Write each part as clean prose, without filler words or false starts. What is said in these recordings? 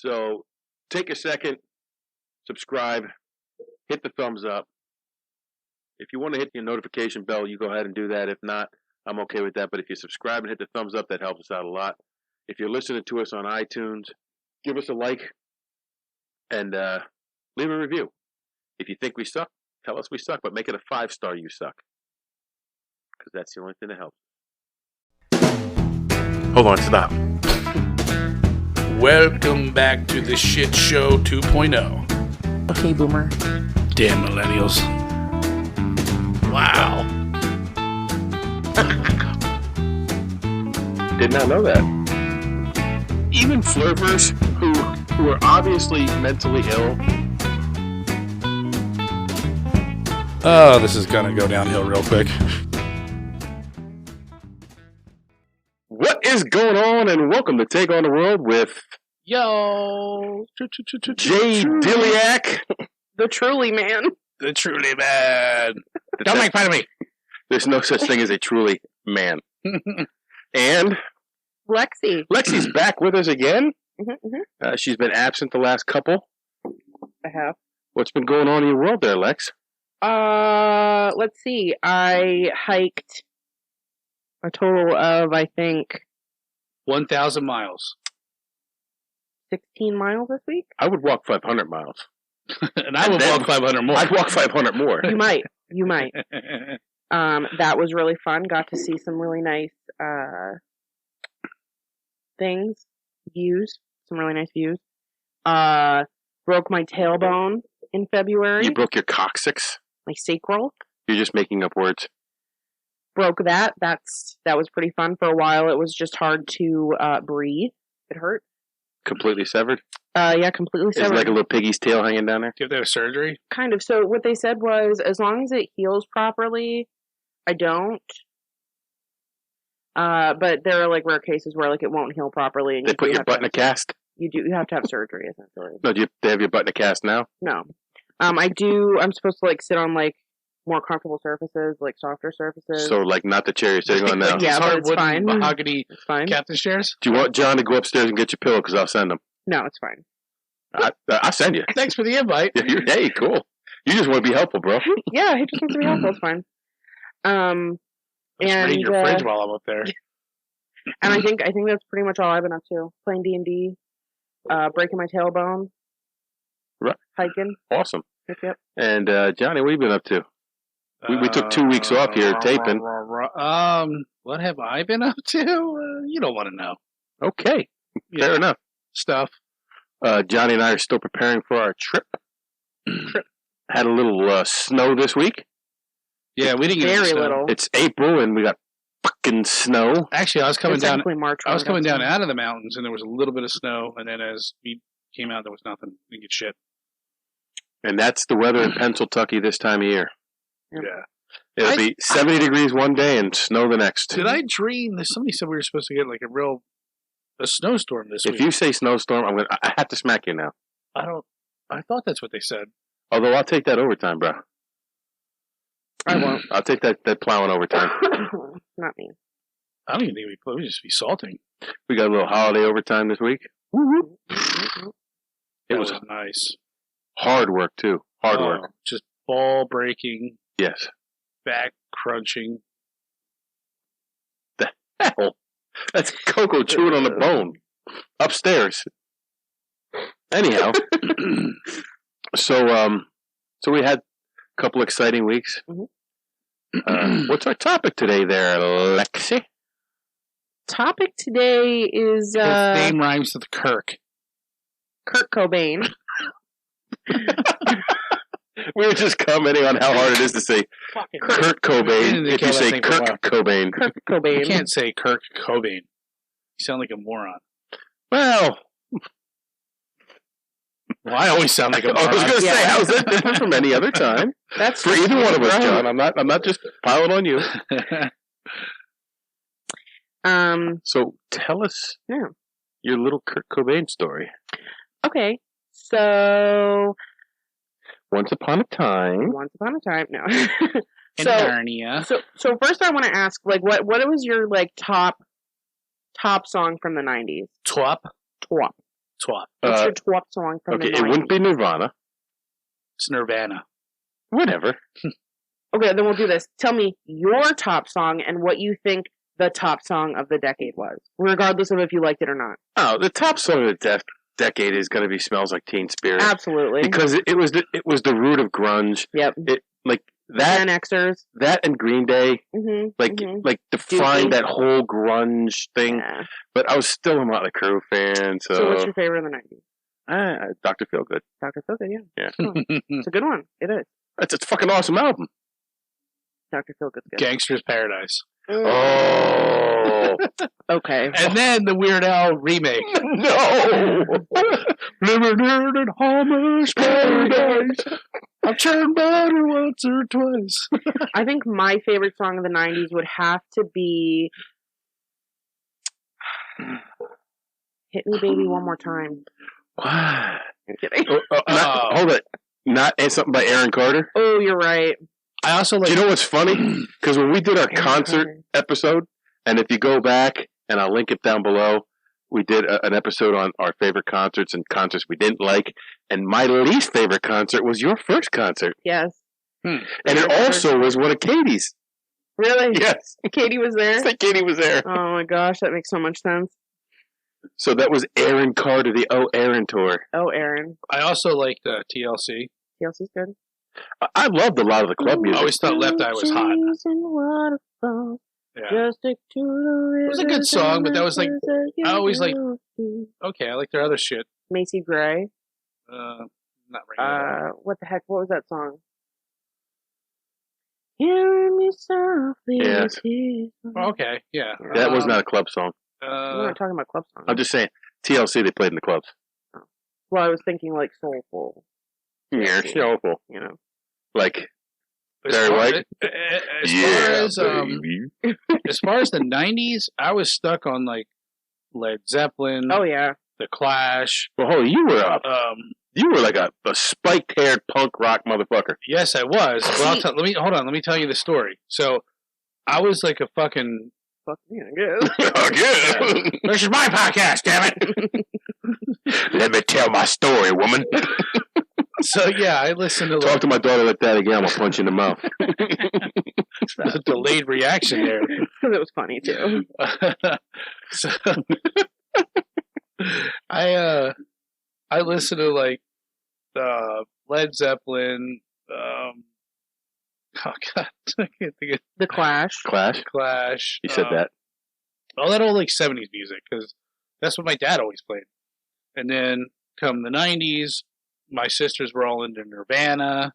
So take a second, subscribe, hit the thumbs up. If you want to hit the notification bell, you go ahead and do that. If not, I'm okay with that. But if you subscribe and hit the thumbs up, that helps us out a lot. If you're listening to us on iTunes, give us a like and leave a review. If you think we suck, tell us we suck, but make it a 5-star you suck. Because that's the only thing that helps. Hold on, stop. Welcome back to the Shit Show 2.0. Okay, Boomer. Damn millennials. Wow. Did not know that. Even flirters who are obviously mentally ill. Oh, this is going to go downhill real quick. What is going on? And welcome to Take on the World with Yo. Jay Diliac. The truly man. The truly man. Don't make fun of me. There's no such thing as a truly man. And Lexi. Lexi's back with us again. Mm-hmm. She's been absent the last couple. I have. What's been going on in your world there, Lex? Let's see. I hiked a total of, I think, 1,000 miles. 16 miles this week. I would walk 500 miles. And I would walk 500 more. I'd walk 500 more. You might. That was really fun. Got to see some really nice views. Some really nice views. Broke my tailbone in February. You broke your coccyx? My sacral. You're just making up words. Broke that. That was pretty fun. For a while, it was just hard to breathe. It hurt. Completely severed? Yeah, completely severed. It's like a little piggy's tail hanging down there? Do you have to have surgery? Kind of. So what they said was, as long as it heals properly, I don't. But there are like rare cases where like it won't heal properly. And they put your butt in a cast? You have to have surgery, essentially. No, do they have your butt in a cast now? No. I do. I'm supposed to like sit on like more comfortable surfaces, like softer surfaces. So like not the chair you're sitting on now? Yeah, but it's fine. Mahogany it's fine. captain's chairs? Do you want John to go upstairs and get your pillow? Because I'll send him. No, it's fine. I'll send you. Thanks for the invite. Hey, cool. You just want to be helpful, bro. Yeah, he just wants to be helpful. It's fine. Just raid your fridge while I'm up there. And I think that's pretty much all I've been up to. Playing D&D, breaking my tailbone, right. Hiking. Awesome. Yep. And Johnny, what have you been up to? We took 2 weeks off here taping. What have I been up to? You don't want to know. Okay, fair enough. Stuff. Johnny and I are still preparing for our trip. Had a little snow this week. Yeah, we didn't get very snow. little. It's April and we got fucking snow. Actually, I was coming down. March. I was coming down out of the mountains, and there was a little bit of snow. And then as we came out, there was nothing. We didn't get shit. And that's the weather in Pennsylvania this time of year. Yep. Yeah. It'll be 70 degrees one day and snow the next. Did I dream that somebody said we were supposed to get like a snowstorm this week? If you say snowstorm, I have to smack you now. I thought that's what they said. Although I'll take that overtime, bro. I won't. I'll take that plowing overtime. Not me. I don't even think we'd just be salting. We got a little holiday overtime this week. It was nice. Hard work, too. Hard work. Just ball breaking. Yes. Back crunching. The hell? That's Coco chewing on the bone. Upstairs. Anyhow. So we had a couple exciting weeks. Mm-hmm. What's our topic today there, Lexi? Topic today is... His name rhymes with Kurt Cobain. We were just commenting on how hard it is to say Kurt Cobain if you say Kurt Cobain. Kurt Cobain. You can't say Kurt Cobain. You sound like a moron. Well, I always sound like a moron. I was going to say, how is that different from any other time? That's for either one of us, John. I'm not just piling on you. So tell us your little Kurt Cobain story. Okay, so once upon a time, no. In Narnia. So first, I want to ask, like, what was your like top song from the 90s? Twop. Twat. What's your twop song from Okay, the it 90s? wouldn't be Nirvana. It's Nirvana. Whatever. Okay, then we'll do this. Tell me your top song and what you think the top song of the decade was, regardless of if you liked it or not. Oh, the top song of the decade is going to be "Smells Like Teen Spirit" Absolutely. because it was the root of grunge. Yep. It like that Gen Xers. that and Green Day like defined Dookie. that whole grunge thing. Yeah. But I was still a Motley Crue fan. So what's your favorite in the 90s? Dr. Feelgood. Dr. Feelgood, yeah. Yeah. Oh, it's a good one. It is. It's a fucking awesome album. Dr. Feelgood's good. Gangster's Paradise. Oh Okay. And then the Weird Al remake. no! Living in Homer's Paradise. I've turned butter once or twice. I think my favorite song of the 90s would have to be Hit Me Baby One More Time. What? I'm kidding. Hold it. Not something by Aaron Carter. Oh, you're right. I also like. Do you know what's funny? Because when we did our concert episode, and if you go back, and I'll link it down below, we did an episode on our favorite concerts and concerts we didn't like. And my least favorite concert was your first concert. Yes. And it also was one of Katie's. Really? Yes. Katie was there? I think Katie was there. Oh my gosh, that makes so much sense. So that was Aaron Carter, the Oh Aaron tour. Oh, Aaron. I also liked TLC. TLC's good. I loved a lot of the club I music. always thought Left Eye was hot. Yeah. Just stick to the It was a good song, but that was like, I always like, okay, I like their other shit. Macy Gray. Not right. What the heck? What was that song? Hear me softly. Yes. Okay, yeah. That was not a club song. We're not talking about club songs. I'm just saying, TLC, they played in the clubs. Well, I was thinking like soulful. Yeah, awful. You know. Like, As Barry far White? as far as the 90s, I was stuck on like Led Zeppelin, Oh yeah. The Clash. Well, hold on, you were like a spiked-haired punk rock motherfucker. Yes, I was. Well, let me tell you the story. So, I was like a fucking. Fuck me, I guess. Again. This is my podcast, damn it! Let me tell my story, woman. So yeah, I listened to Talk to my daughter like that again, I'm gonna punch you in the mouth. the delayed reaction there. Because it was funny too. So I listened to like Led Zeppelin. Oh God, I can't think of The Clash. Clash. You said that. All that old like 70s music because that's what my dad always played. And then come the 90s, my sisters were all into Nirvana.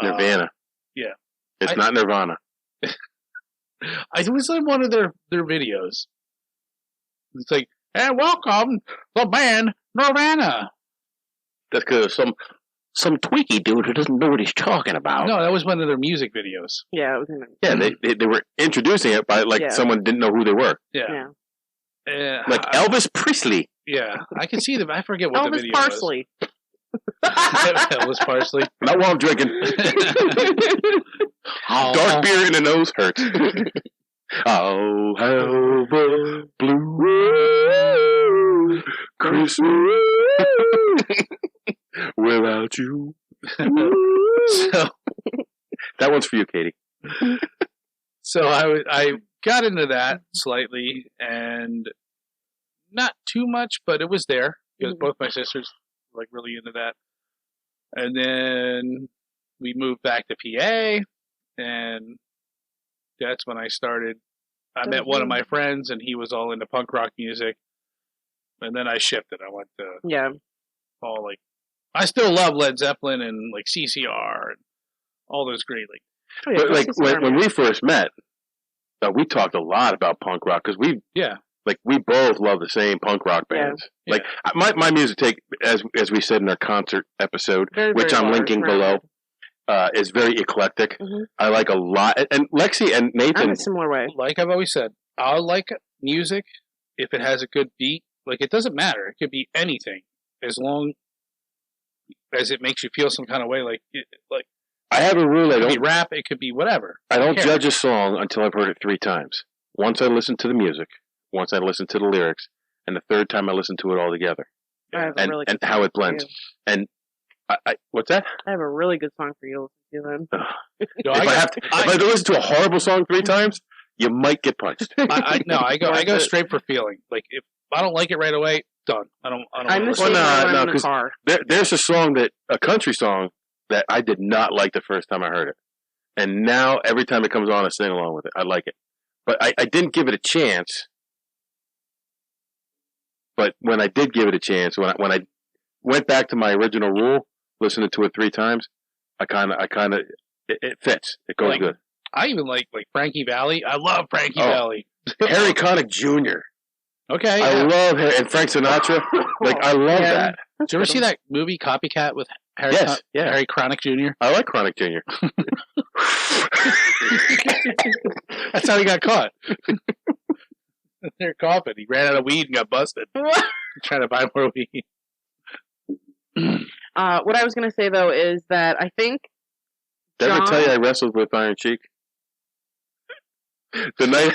Nirvana. Yeah. It's not Nirvana. I was in one of their videos. It's like, hey, welcome the band Nirvana. That's because some tweaky dude who doesn't know what he's talking about. No, that was one of their music videos. Yeah, it was in Yeah, they were introducing it by someone didn't know who they were. Yeah. Like Elvis Presley. Yeah, I can see them. I forget what the Elvis video Parsley. was. Elvis Parsley. Not while I'm drinking. Dark beer in the nose hurts. I'll have a blue Christmas without you. So that one's for you, Katie. So I got into that slightly, and not too much, but it was there because both my sisters were like really into that. And then we moved back to PA, and that's when I started. I met one of my friends, and he was all into punk rock music. And then I shifted. I went to all like, I still love Led Zeppelin and like CCR and all those great like. Oh, yeah, But like when we first met, we talked a lot about punk rock because we both love the same punk rock bands. Yeah. Like my music take, as we said in our concert episode, very, which very I'm large, linking below, is very eclectic. Mm-hmm. I like a lot, and Lexi and Nathan. I'm a similar way. Like I've always said, I like music if it has a good beat. Like it doesn't matter; it could be anything as long as it makes you feel some kind of way. Like I have a rule. It could be rap. It could be whatever. I don't judge a song until I've heard it 3 times. Once I listen to the music, once I listen to the lyrics, and the third time I listen to it all together. I have a and really and good how song it for blends. you. And what's that? I have a really good song for you to listen to then. No, If I have to listen to a horrible song 3 times, you might get punched. I go Worth it. straight for feeling. Like if I don't like it right away, done. I don't I wanna miss listen. it Well, when I'm no, in the 'cause car. There's a country song that I did not like the first time I heard it, and now every time it comes on, I sing along with it. I like it, but I didn't give it a chance. But when I did give it a chance, when I went back to my original rule, listening to it 3 times, it fits. It goes Like, good. I even like Frankie Valli. I love Frankie Oh. Valli. Harry Connick Jr. Okay. I Yeah. love Harry, and Frank Sinatra. Like I love Yeah. that. Did you ever see that movie Copycat with Harry? Yes, yeah. Harry Connick Jr. I like Chronic Jr. That's how he got caught. They're coughing. He ran out of weed and got busted. Trying to buy more weed. What I was going to say, though, is that I think Did I ever John- tell you I wrestled with Iron Cheek? The night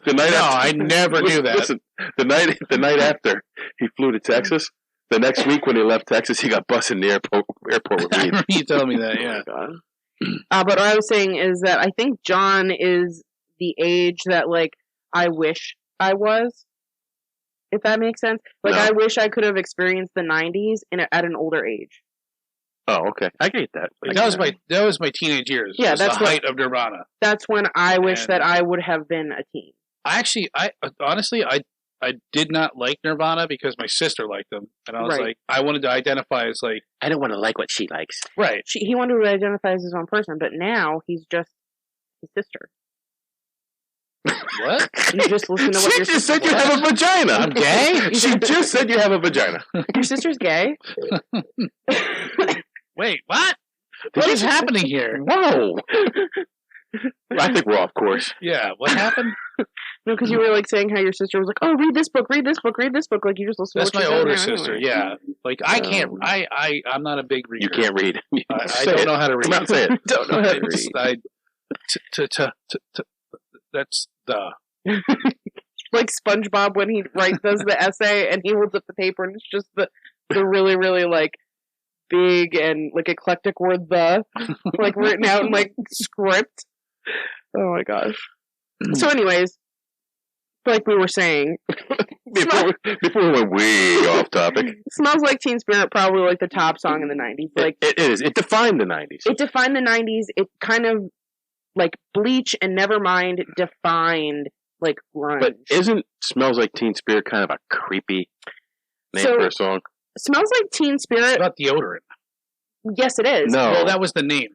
No, after, I never knew that. Listen, the night after he flew to Texas, the next week when he left Texas, he got busted in the airport with I weed. remember you telling me that, yeah. God. But what I was saying is that I think John is the age that, like, I wish I was, if that makes sense. Like, No. I wish I could have experienced the 90s at an older age. Oh, okay. I get that. Like, that was my teenage years. Yeah, was that's the what- height of Nirvana. That's when I wish And- that I would have been a teen. I honestly, I did not like Nirvana because my sister liked them, and I was Right. like, I wanted to identify as like, I don't want to like what she likes. right. He wanted to identify as his own person, but now he's just his sister. What? You just listen to what She your just sister said you have a vagina. I'm gay? She just said you have a vagina. Your sister's gay? Wait, what? Did What you is just- happening here? Whoa. I think we're off course. Yeah, what happened? No, because you were like saying how your sister was like, "Oh, read this book, read this book, read this book." Like you just listen. That's to what my she said older now sister. anyway. Yeah, like I can't. I'm not a big reader. You can't read. I Say don't it. know how to read. Come out and say it. Don't know how to It's- read. That's the. Like SpongeBob when he does the essay and he holds up the paper and it's just the really really like big and like eclectic word the like written out in like script. Oh my gosh. So, anyways, like we were saying, Before we went way off topic, "Smells Like Teen Spirit" probably like the top song in the '90s. Like it is. It defined the 90s. it defined the '90s. It kind of like Bleach and Nevermind defined like grunge. But isn't "Smells Like Teen Spirit" kind of a creepy name So- for a song? "Smells Like Teen It's Spirit." about deodorant. Yes, it is. No, Well, that was the name.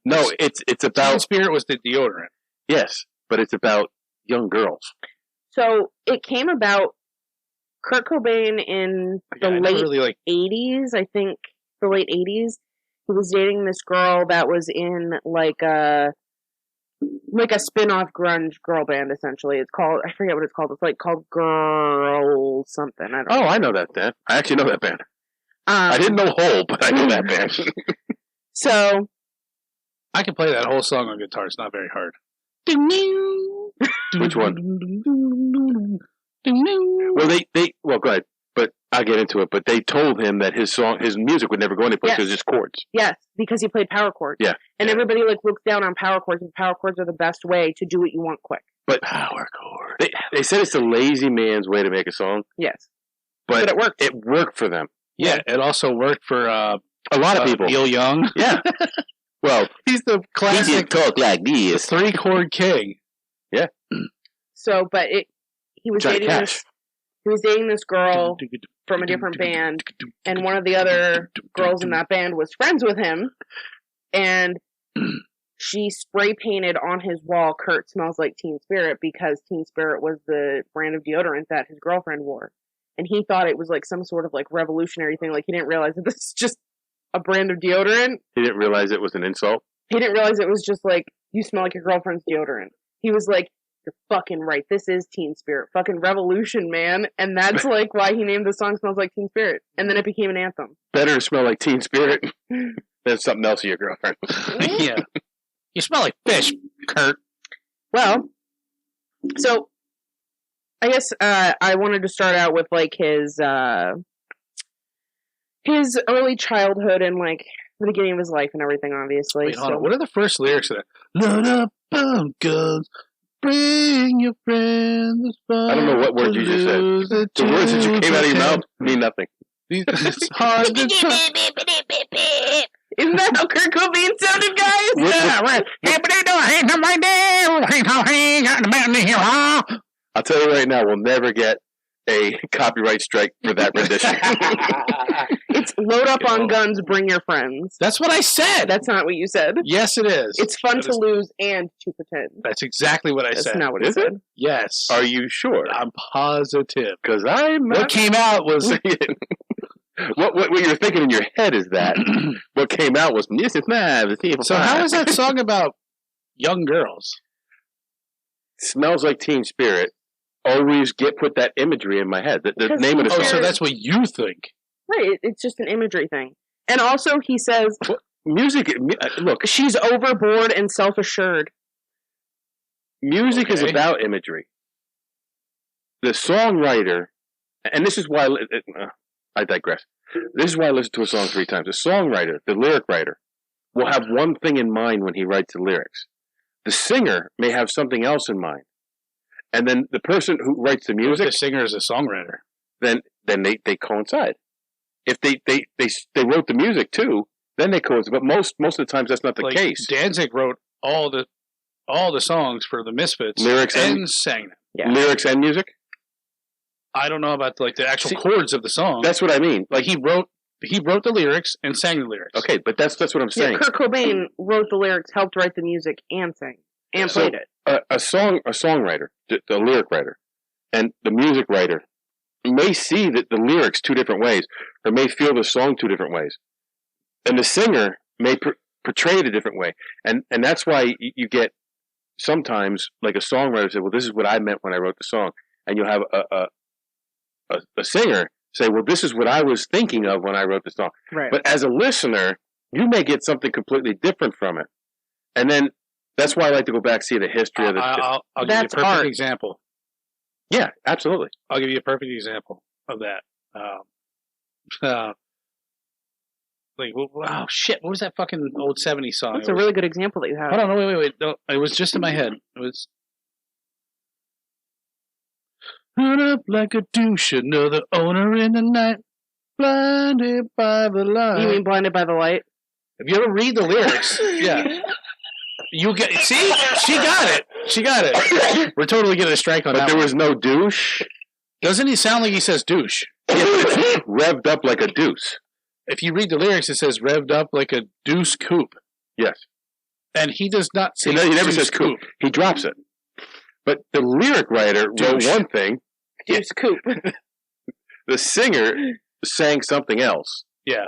no, it's Teen about Spirit was the deodorant. yes, but it's about young girls. So it came about Kurt Cobain in the I never late really like. 80s, I think the late 80s. He was dating this girl that was in like a spin-off grunge girl band essentially. It's called, I forget what it's called. It's like called Girl something. I don't know. Oh, I know that band. I actually know that band. I didn't know Hole, but I know that band. So I can play that whole song on guitar. It's not very hard. Which one? Well, go ahead. But I'll get into it. But they told him that his music would never go anywhere because Yes. it's just chords. yes, because he played power chords. Yeah. And Yeah. everybody like looks down on power chords, and power chords are the best way to do what you want quick. But Power chord. they said it's the lazy man's way to make a song, Yes. but it worked. It worked for them. Yeah, it also worked for A lot of people. Neil Young. Yeah. Well, He's the he classic didn't talk like this. 3-chord king. So, but he was Johnny dating Cash. this. He was dating this girl from a different band, and one of the other girls in that band was friends with him, and she spray painted on his wall "Kurt smells like Teen Spirit" because Teen Spirit was the brand of deodorant that his girlfriend wore, and he thought it was like some sort of like revolutionary thing. Like he didn't realize that this is just a brand of deodorant. He didn't realize it was an insult. He didn't realize it was just like, you smell like your girlfriend's deodorant. He was like, you're fucking right. This is Teen Spirit. Fucking revolution, man. And that's like why he named the song "Smells Like Teen Spirit." And then it became an anthem. Better to smell like Teen Spirit than something else in your girlfriend. Yeah. You smell like fish, Kurt. Well, so I guess I wanted to start out with like his his early childhood and like the beginning of his life and everything, obviously. Wait, hold on. What are the first lyrics of that? Load up on guns, bring your friends. I don't know what words you just said. The words that you came out of your mouth mean nothing. It's hard to Isn't that how Kurt Cobain sounded, guys? I'll tell you right now, we'll never get a copyright strike for that rendition. It's load up on guns, bring your friends. That's what I said. That's not what you said. Yes, it is. It's fun to lose and to pretend. That's exactly what I said. That's not what you said. Yes. Are you sure? I'm positive. Because I'm not. What came out was... What you're thinking in your head is that. What came out was... So how is that song about young girls? Smells Like Teen Spirit. Always put that imagery in my head. The name of the song. Oh, so that's what you think. Right, it's just an imagery thing. And also, he says... Music... Look. She's overboard and self-assured. Music is about imagery. The songwriter... And this is why... I digress. This is why I listen to a song 3 times. The songwriter, the lyric writer, will have one thing in mind when he writes the lyrics. The singer may have something else in mind. And then the person who writes the music... The singer is a songwriter. Then they coincide. If they wrote the music too, then they coincide. But most of the times that's not the case. Danzig wrote all the songs for the Misfits. Lyrics and sang them. Yeah. Lyrics and music? I don't know about the actual chords of the song. That's what I mean. Like he wrote the lyrics and sang the lyrics. Okay, but that's what I'm saying. Yeah, Kurt Cobain wrote the lyrics, helped write the music, and sang and played it. A songwriter, the lyric writer, and the music writer may see the lyrics 2 different ways, or may feel the song 2 different ways, and the singer may portray it a different way, and that's why you get sometimes like a songwriter say, "Well, this is what I meant when I wrote the song," and you'll have a singer say, "Well, this is what I was thinking of when I wrote the song." Right. But as a listener, you may get something completely different from it, and then that's why I like to go back see the history of the. I'll give you a perfect example. Yeah, absolutely. I'll give you a perfect example of that. Oh shit! What was that fucking old '70s song? That's a really good example that you have. Hold on, wait. No, it was just in my head. It was. Run up like a douche, another owner in the night, blinded by the light. You mean Blinded by the Light? If you ever read the lyrics, yeah. You get see? She got it. We're totally getting a strike on that. But there was no douche. Doesn't he sound like he says douche? Yeah, but it's revved up like a deuce. If you read the lyrics, it says revved up like a deuce coupe. Yes. And he does not say he never says coupe. He drops it. But the lyric writer wrote one thing. Deuce coupe. The singer sang something else. Yeah.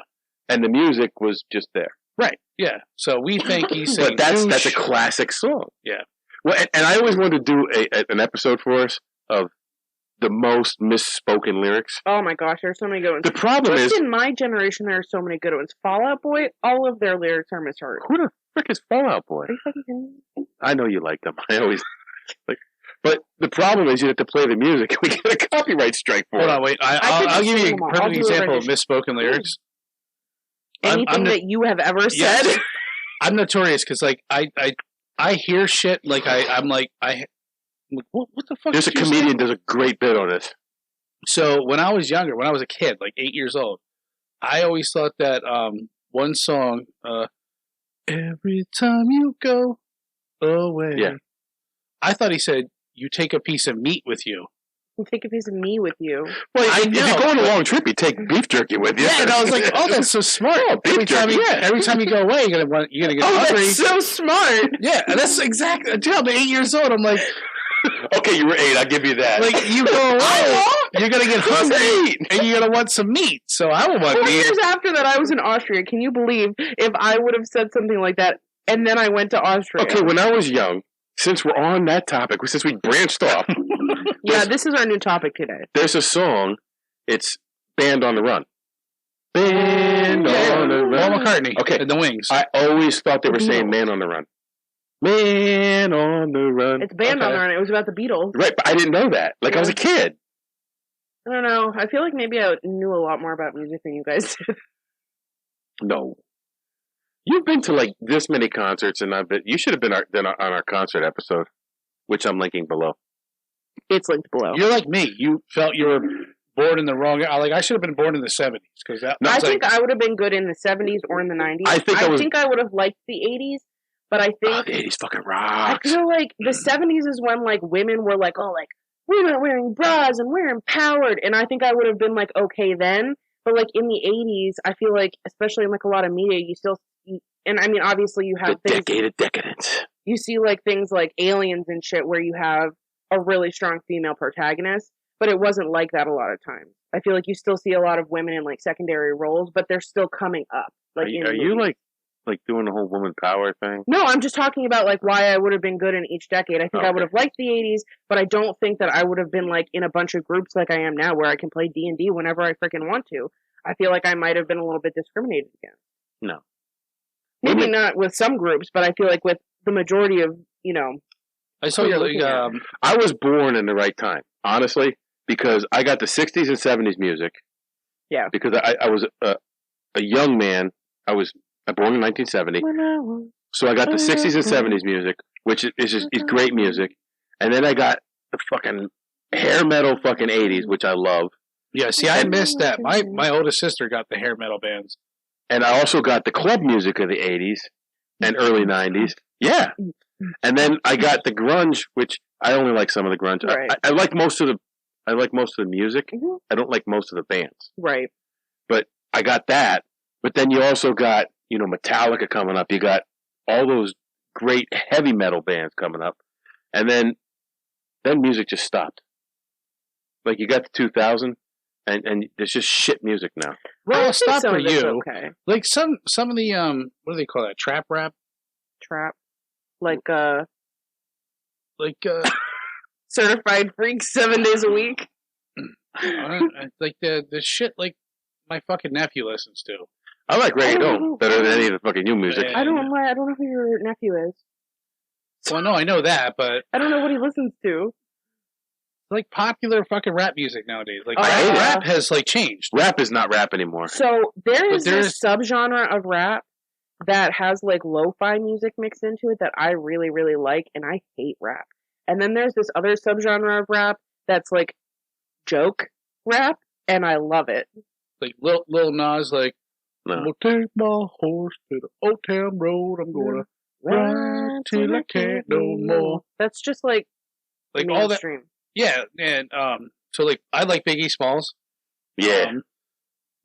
And the music was just there. Right. Yeah. So we think he's saying but that's a classic song. Yeah. Well, and I always wanted to do an episode for us of the most misspoken lyrics. Oh my gosh, there's so many good ones. The problem is, in my generation, there are so many good ones. Fall Out Boy, all of their lyrics are misheard. Who the frick is Fall Out Boy? Are you fucking kidding me? I know you like them. I always like. But the problem is you have to play the music and we get a copyright strike for it. Hold on, wait. I'll give you a perfect example of misspoken lyrics. Anything that you have ever said? Yes. I'm notorious because like I hear shit like I'm like what the fuck? There's a comedian does a great bit on this. So when I was younger, when I was a kid, like 8 years old, I always thought that one song, "Every time you go away," yeah, I thought he said, "You take a piece of meat with you." You take a piece of me with you. Well, if you go on a long trip, you take beef jerky with you. Yeah, and I was like, "Oh, that's so smart." Every time you go away, you're gonna get hungry. That's so smart. Yeah, and that's exactly. Until I'm 8 years old, I'm like, okay, you were 8. I'll give you that. Like you go away, you're gonna get hungry, and you're gonna want some meat. So I would want 4 meat. years after that, I was in Austria. Can you believe if I would have said something like that, and then I went to Austria? Okay, when I was young, since we're on that topic, since we branched off. Yeah, this is our new topic today. There's a song. It's Band on the Run. Band on the Run. Paul McCartney. Okay. And the Wings. I always thought they were saying Man on the Run. Man on the Run. It's Band on the Run. It was about the Beatles. Right, but I didn't know that. Like, I was a kid. I don't know. I feel like maybe I knew a lot more about music than you guys did. No. You've been to like this many concerts, and you should have been on our concert episode, which I'm linking below. It's linked below. You're like me. You felt you were born in the wrong. Like I should have been born in the 70s because that. I think I would have been good in the 70s or in the 90s. I think I would have liked the 80s, but I think the 80s fucking rocks. I feel like the 70s is when like women were like, oh, like we're not wearing bras and we're empowered, and I think I would have been like okay then. But like in the 80s, I feel like, especially in like a lot of media, you still, and I mean, obviously you have the decade of decadence. You see like things like Aliens and shit where you have a really strong female protagonist, but it wasn't like that a lot of times. I feel like you still see a lot of women in like secondary roles, but they're still coming up. Like, are you like doing the whole woman power thing? No, I'm just talking about like why I would have been good in each decade. I think I would have liked the 80s, but I don't think that I would have been like in a bunch of groups like I am now, where I can play D&D whenever I freaking want to. I feel like I might have been a little bit discriminated against. No, maybe not with some groups, but I feel like with the majority of I saw you. I was born in the right time, honestly, because I got the 60s and 70s music. Yeah. Because I was a young man. I born in 1970. So I got the 60s and 70s music, which is great music. And then I got the fucking hair metal fucking 80s, which I love. Yeah, see, I missed that. My oldest sister got the hair metal bands. And I also got the club music of the 80s and early 90s. Yeah. And then I got the grunge, which I only like some of the grunge. Right. I like most of the music. Mm-hmm. I don't like most of the bands. Right. But I got that. But then you also got, Metallica coming up. You got all those great heavy metal bands coming up. And then music just stopped. Like you got the 2000 and there's just shit music now. Well, it's not for you. Okay. Like some of the what do they call that? Trap rap? Trap. Like Certified Freaks 7 days a week. Like the shit like my fucking nephew listens to. I like reggaeton better than any of the fucking new music. I don't know who your nephew is. Well, no, I know that, but I don't know what he listens to. Like popular fucking rap music nowadays. Like rap has like changed. Rap is not rap anymore. So there's this subgenre of rap that has like lo-fi music mixed into it that I really, really like, and I hate rap. And then there's this other subgenre of rap that's like joke rap, and I love it. Like Lil Nas, like, I'm gonna take my horse to the Old Town Road. I'm gonna ride till I can't no more. That's just like all that. Yeah, and so like I like Biggie Smalls. Yeah.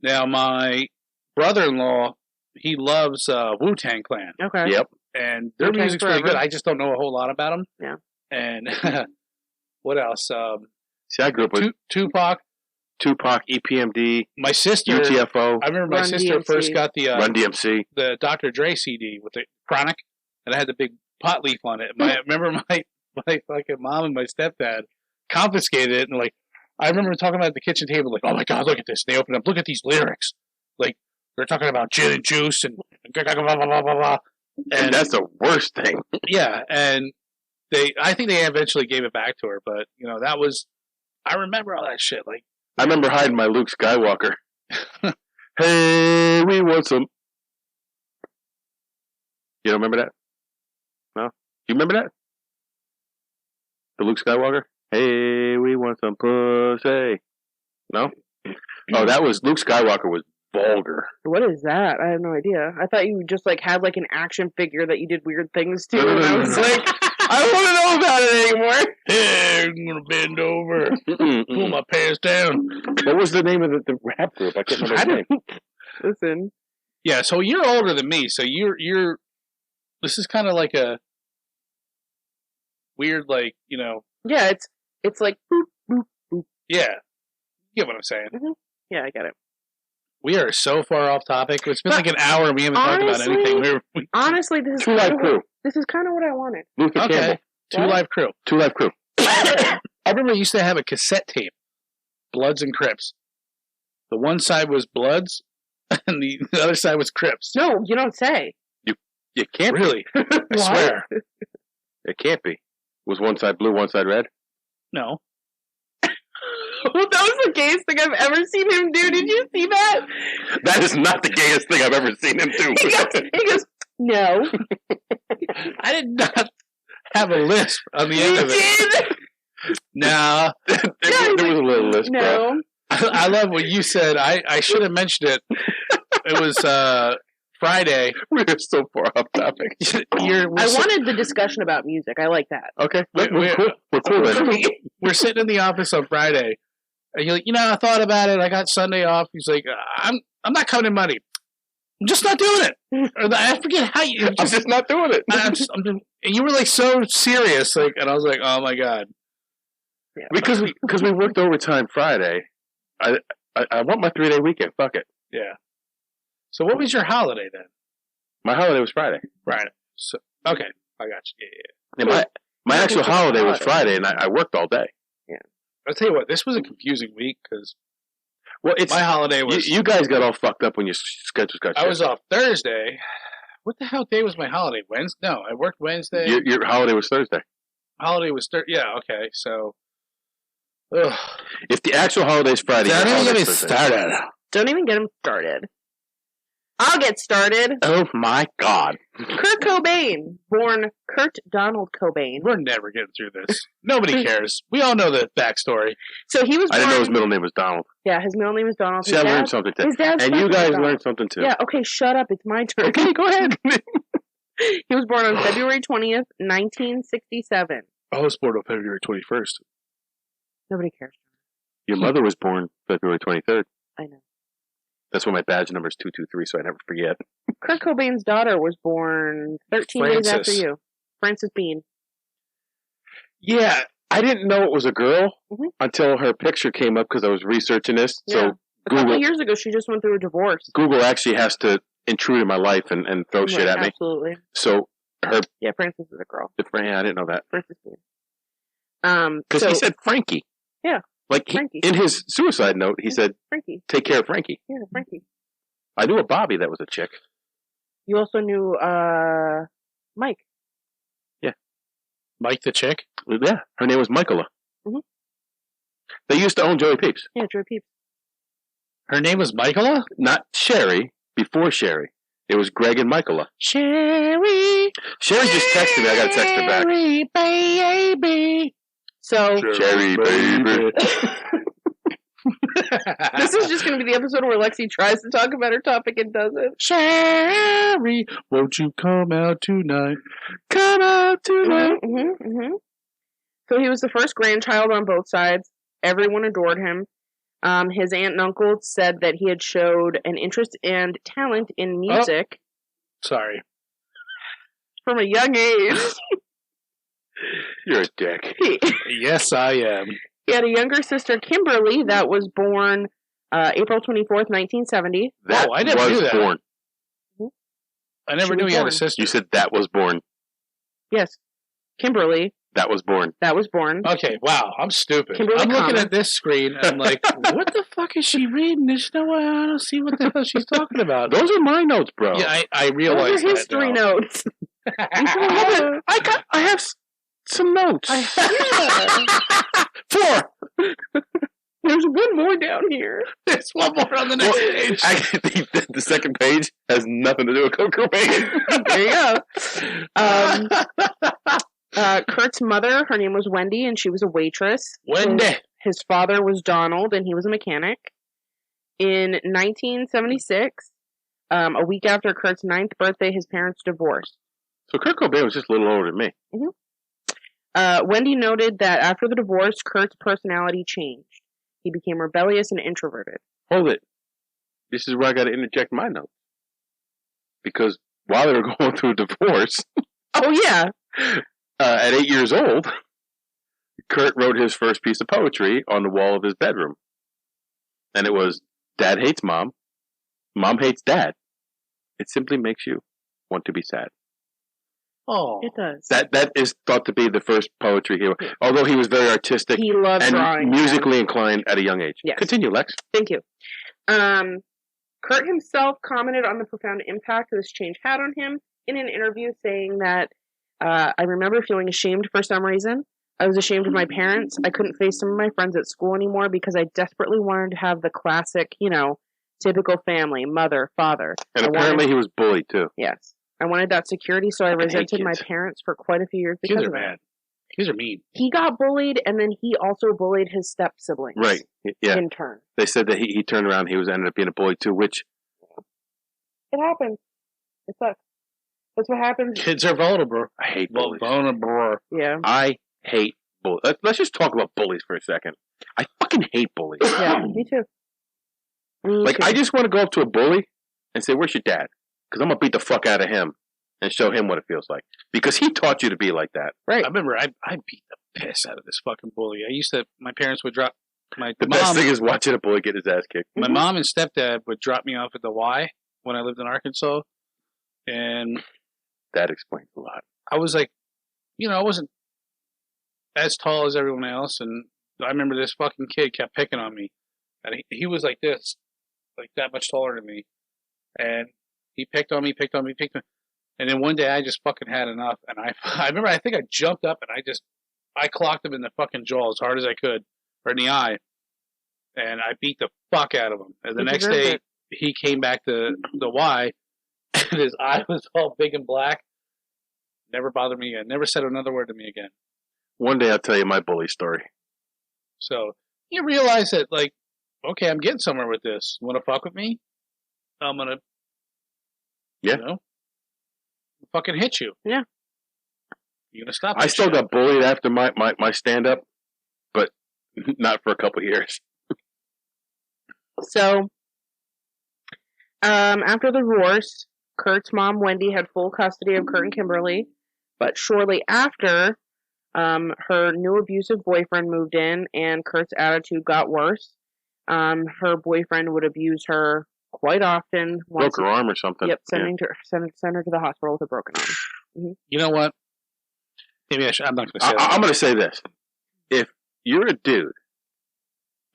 Now my brother-in-law, he loves Wu-Tang Clan. Okay. Yep. And their music's pretty good. I just don't know a whole lot about them. Yeah. And what else? See, I grew up with Tupac, EPMD. My sister, UTFO. I remember my sister first got the Run DMC, the Dr. Dre CD with the Chronic, and I had the big pot leaf on it. I remember my fucking mom and my stepdad confiscated it, and like I remember talking about it at the kitchen table, like, oh my god, look at this. And they opened up, look at these lyrics. Like they're talking about gin and juice and blah, blah, blah, blah, blah. And that's the worst thing. Yeah, and I think they eventually gave it back to her, but that was, I remember all that shit. Like I remember hiding my Luke Skywalker. Hey, we want some. You don't remember that? No? You remember that? The Luke Skywalker? Hey, we want some pussy. No? Oh, that was, Luke Skywalker was vulgar. What is that? I have no idea. I thought you just like had like an action figure that you did weird things to, and I was like, I don't want to know about it anymore. Hey, I'm gonna bend over, pull my pants down. What was the name of the rap group? I can't remember the name. Listen. Yeah, so you're older than me, so you're. This is kind of like a weird, like Yeah, it's like boop boop boop. Yeah, you get what I'm saying. Mm-hmm. Yeah, I get it. We are so far off topic. It's been like an hour and we haven't talked about anything. Honestly, this is Two Live Crew. This is kind of what I wanted. Luther Campbell. Two Live Crew. Two Live Crew. I remember I used to have a cassette tape, Bloods and Crips. The one side was Bloods, and the other side was Crips. No, you don't say. You can't really. I swear. It can't be. Was one side blue, one side red? No. was the gayest thing I've ever seen him do. Did you see that? That is not the gayest thing I've ever seen him do. He goes, no. I did not have a lisp on the end of it. No. There was a little lisp, no. bro. I love what you said. I should have mentioned it. It was Friday. We're so far off topic. I wanted the discussion about music. I like that. Okay. We're cool. We're cool then. We're sitting in the office on Friday. And you're like, I thought about it. I got Sunday off. He's like, I'm not coming in Monday. I'm just not doing it. Or I forget how you. I'm just not doing it. I'm and you were like so serious, like, and I was like, oh my god. Yeah. Because we worked overtime Friday. I want my 3-day weekend. Fuck it. Yeah. So what was your holiday then? My holiday was Friday. Right. So okay, I got you. Yeah. My actual holiday was Friday, and I worked all day. Yeah. I'll tell you what. This was a confusing week because my holiday was. You guys got all fucked up when your schedules got. I was off Thursday. What the hell day was my holiday? Wednesday? No, I worked Wednesday. Your holiday was Thursday. Holiday was Thursday. Yeah. Okay. So. Ugh. If the actual holiday is Friday, don't even get me started. Don't even get him started. I'll get started. Oh my god. Kurt Cobain, born Kurt Donald Cobain. We're never getting through this. Nobody cares. We all know the backstory. So he was born, I didn't know his middle name was Donald. Yeah, his middle name is Donald. See, I learned something today. And you guys learned something too. Yeah, okay, shut up. It's my turn. Okay, go ahead. He was born on February 20th, 1967. I was born on February 21st. Nobody cares. Your mother was born February 23rd. I know. That's why my badge number is 223, so I never forget. Kurt Cobain's daughter was born 13 days after you. Frances Bean. Yeah, I didn't know it was a girl until her picture came up because I was researching this. Yeah. So a couple of years ago, she just went through a divorce. Google actually has to intrude in my life and throw shit at me. Absolutely. So her... Yeah, Frances is a girl. Yeah, I didn't know that. Frances Bean. Because he said Frankie. Yeah. Like, in his suicide note, he said, Frankie. Take care of Frankie. Yeah, Frankie. I knew a Bobby that was a chick. You also knew Mike. Yeah. Mike the chick? Yeah. Her name was Michaela. Mm-hmm. They used to own Joey Peeps. Yeah, Joey Peeps. Her name was Michaela? Not Sherry. Before Sherry. It was Greg and Michaela. Sherry. Sherry just texted me. I got to text her back. Sherry, baby. So, Cherry baby. This is just going to be the episode where Lexi tries to talk about her topic and doesn't. Sherry, won't you come out tonight? Come out tonight. So he was the first grandchild on both sides. Everyone adored him. His aunt and uncle said that he had showed an interest and talent in music. Sorry. From a young age. You're a dick. Yes, I am. He had a younger sister, Kimberly, that was born April 24th, 1970. I never knew that. Born. I never knew he had a sister. You said that was born. Yes. Kimberly. That was born. That was born. Okay, wow, I'm stupid. Kimberly I'm looking at this screen, and I'm like, what the fuck is she reading? There's no way I don't see what the hell she's talking about. Those are my notes, bro. Yeah, I realize Those are history notes. I have some notes. 4. There's one more down here. There's one more on the next page. I think the second page has nothing to do with Kurt Cobain. There you go. Kurt's mother, her name was Wendy, and she was a waitress. Wendy. His father was Donald, and he was a mechanic. In 1976, a week after Kurt's 9th birthday, his parents divorced. So Kurt Cobain was just a little older than me. Wendy noted that after the divorce, Kurt's personality changed. He became rebellious and introverted. Hold it. This is where I got to interject my notes. Because while they were going through a divorce... Oh, yeah. At 8 years old, Kurt wrote his first piece of poetry on the wall of his bedroom. And it was, Dad hates Mom. Mom hates Dad. It simply makes you want to be sad. Oh, it does. That is thought to be the first poetry he wrote. Although he was very artistic he loved and drawing, musically inclined at a young age. Yes. Continue, Lex. Thank you. Kurt himself commented on the profound impact this change had on him in an interview, saying that, I remember feeling ashamed for some reason. I was ashamed of my parents. I couldn't face some of my friends at school anymore because I desperately wanted to have the classic, typical family, mother, father. And apparently he was bullied, too. Yes. I wanted that security, so I resented my parents for quite a few years because of that. Kids are mean. He got bullied, and then he also bullied his step-siblings. Right, yeah. In turn. They said that he turned around, he ended up being a bully, too, which... It happens. It sucks. That's what happens. Kids are vulnerable. I hate bullies. Vulnerable. Yeah. I hate bullies. Let's just talk about bullies for a second. I fucking hate bullies. Yeah, me too. I just want to go up to a bully and say, where's your dad? Because I'm going to beat the fuck out of him and show him what it feels like. Because he taught you to be like that. Right. I remember I beat the piss out of this fucking bully. My parents would drop the best thing is watching a bully get his ass kicked. My mom and stepdad would drop me off at the Y when I lived in Arkansas. And that explains a lot. I was like, I wasn't as tall as everyone else. And I remember this fucking kid kept picking on me. And he was like this, like that much taller than me. And he picked on me. And then one day I just fucking had enough. And I remember, I think I jumped up and I clocked him in the fucking jaw as hard as I could, or in the eye. And I beat the fuck out of him. And the next day, he came back to the Y, and his eye was all big and black. Never bothered me again. Never said another word to me again. One day I'll tell you my bully story. So you realize that, like, okay, I'm getting somewhere with this. Want to fuck with me? I'm gonna, fucking hit you. Yeah. You're gonna stop. I still got bullied after my stand up, but not for a couple of years. So, after the divorce, Kurt's mom, Wendy, had full custody of Kurt and Kimberly, but shortly after, her new abusive boyfriend moved in, and Kurt's attitude got worse. Her boyfriend would abuse her quite often. Broke her arm or something. Yep, send her to the hospital with a broken arm. Mm-hmm. You know what? Maybe I'm not going to say that. I'm going to say this. If you're a dude,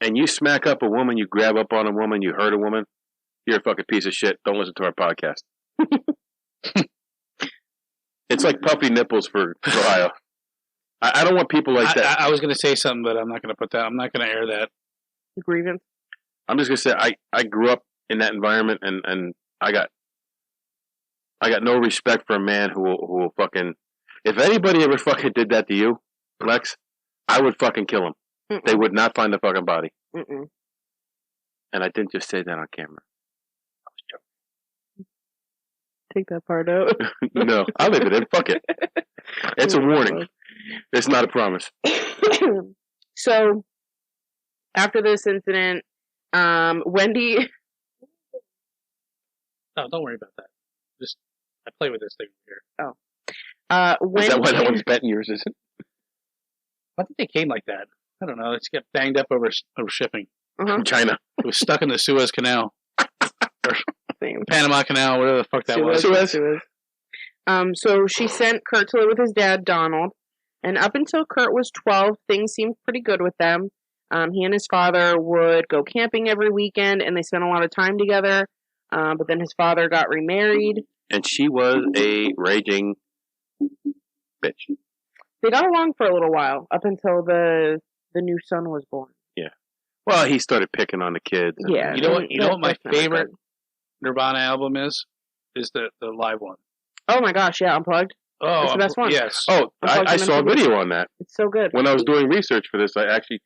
and you smack up a woman, you grab up on a woman, you hurt a woman, you're a fucking piece of shit. Don't listen to our podcast. It's like puffy nipples for Ohio. I don't want people like that. I was going to say something, but I'm not going to put that. I'm not going to air that. Grievance. I'm just going to say I grew up in that environment, and I got no respect for a man who will fucking... If anybody ever fucking did that to you, Lex, I would fucking kill him. Mm-mm. They would not find the fucking body. Mm-mm. And I didn't just say that on camera. I was joking. Take that part out. No, I'll leave it in. Fuck it. It's a warning. It's not a promise. So, after this incident, Wendy... No, don't worry about that. Just, I play with this thing here. Oh. Wendy... Is that why that one's betting yours, is it? I think they came like that. I don't know. It's got banged up over shipping. From China. It was stuck in the Suez Canal. Or Panama Canal, whatever the fuck that was. Suez. So she sent Kurt to live with his dad, Donald. And up until Kurt was 12, things seemed pretty good with them. He and his father would go camping every weekend, and they spent a lot of time together. But then his father got remarried. And she was a raging bitch. They got along for a little while, up until the new son was born. Yeah. Well, he started picking on the kids. Yeah. You know what my favorite Nirvana album is? Is the live one. Oh my gosh, yeah, Unplugged. Oh, that's the best one. Yes. Oh, I saw a video on that. It's so good. When I was doing research for this, I actually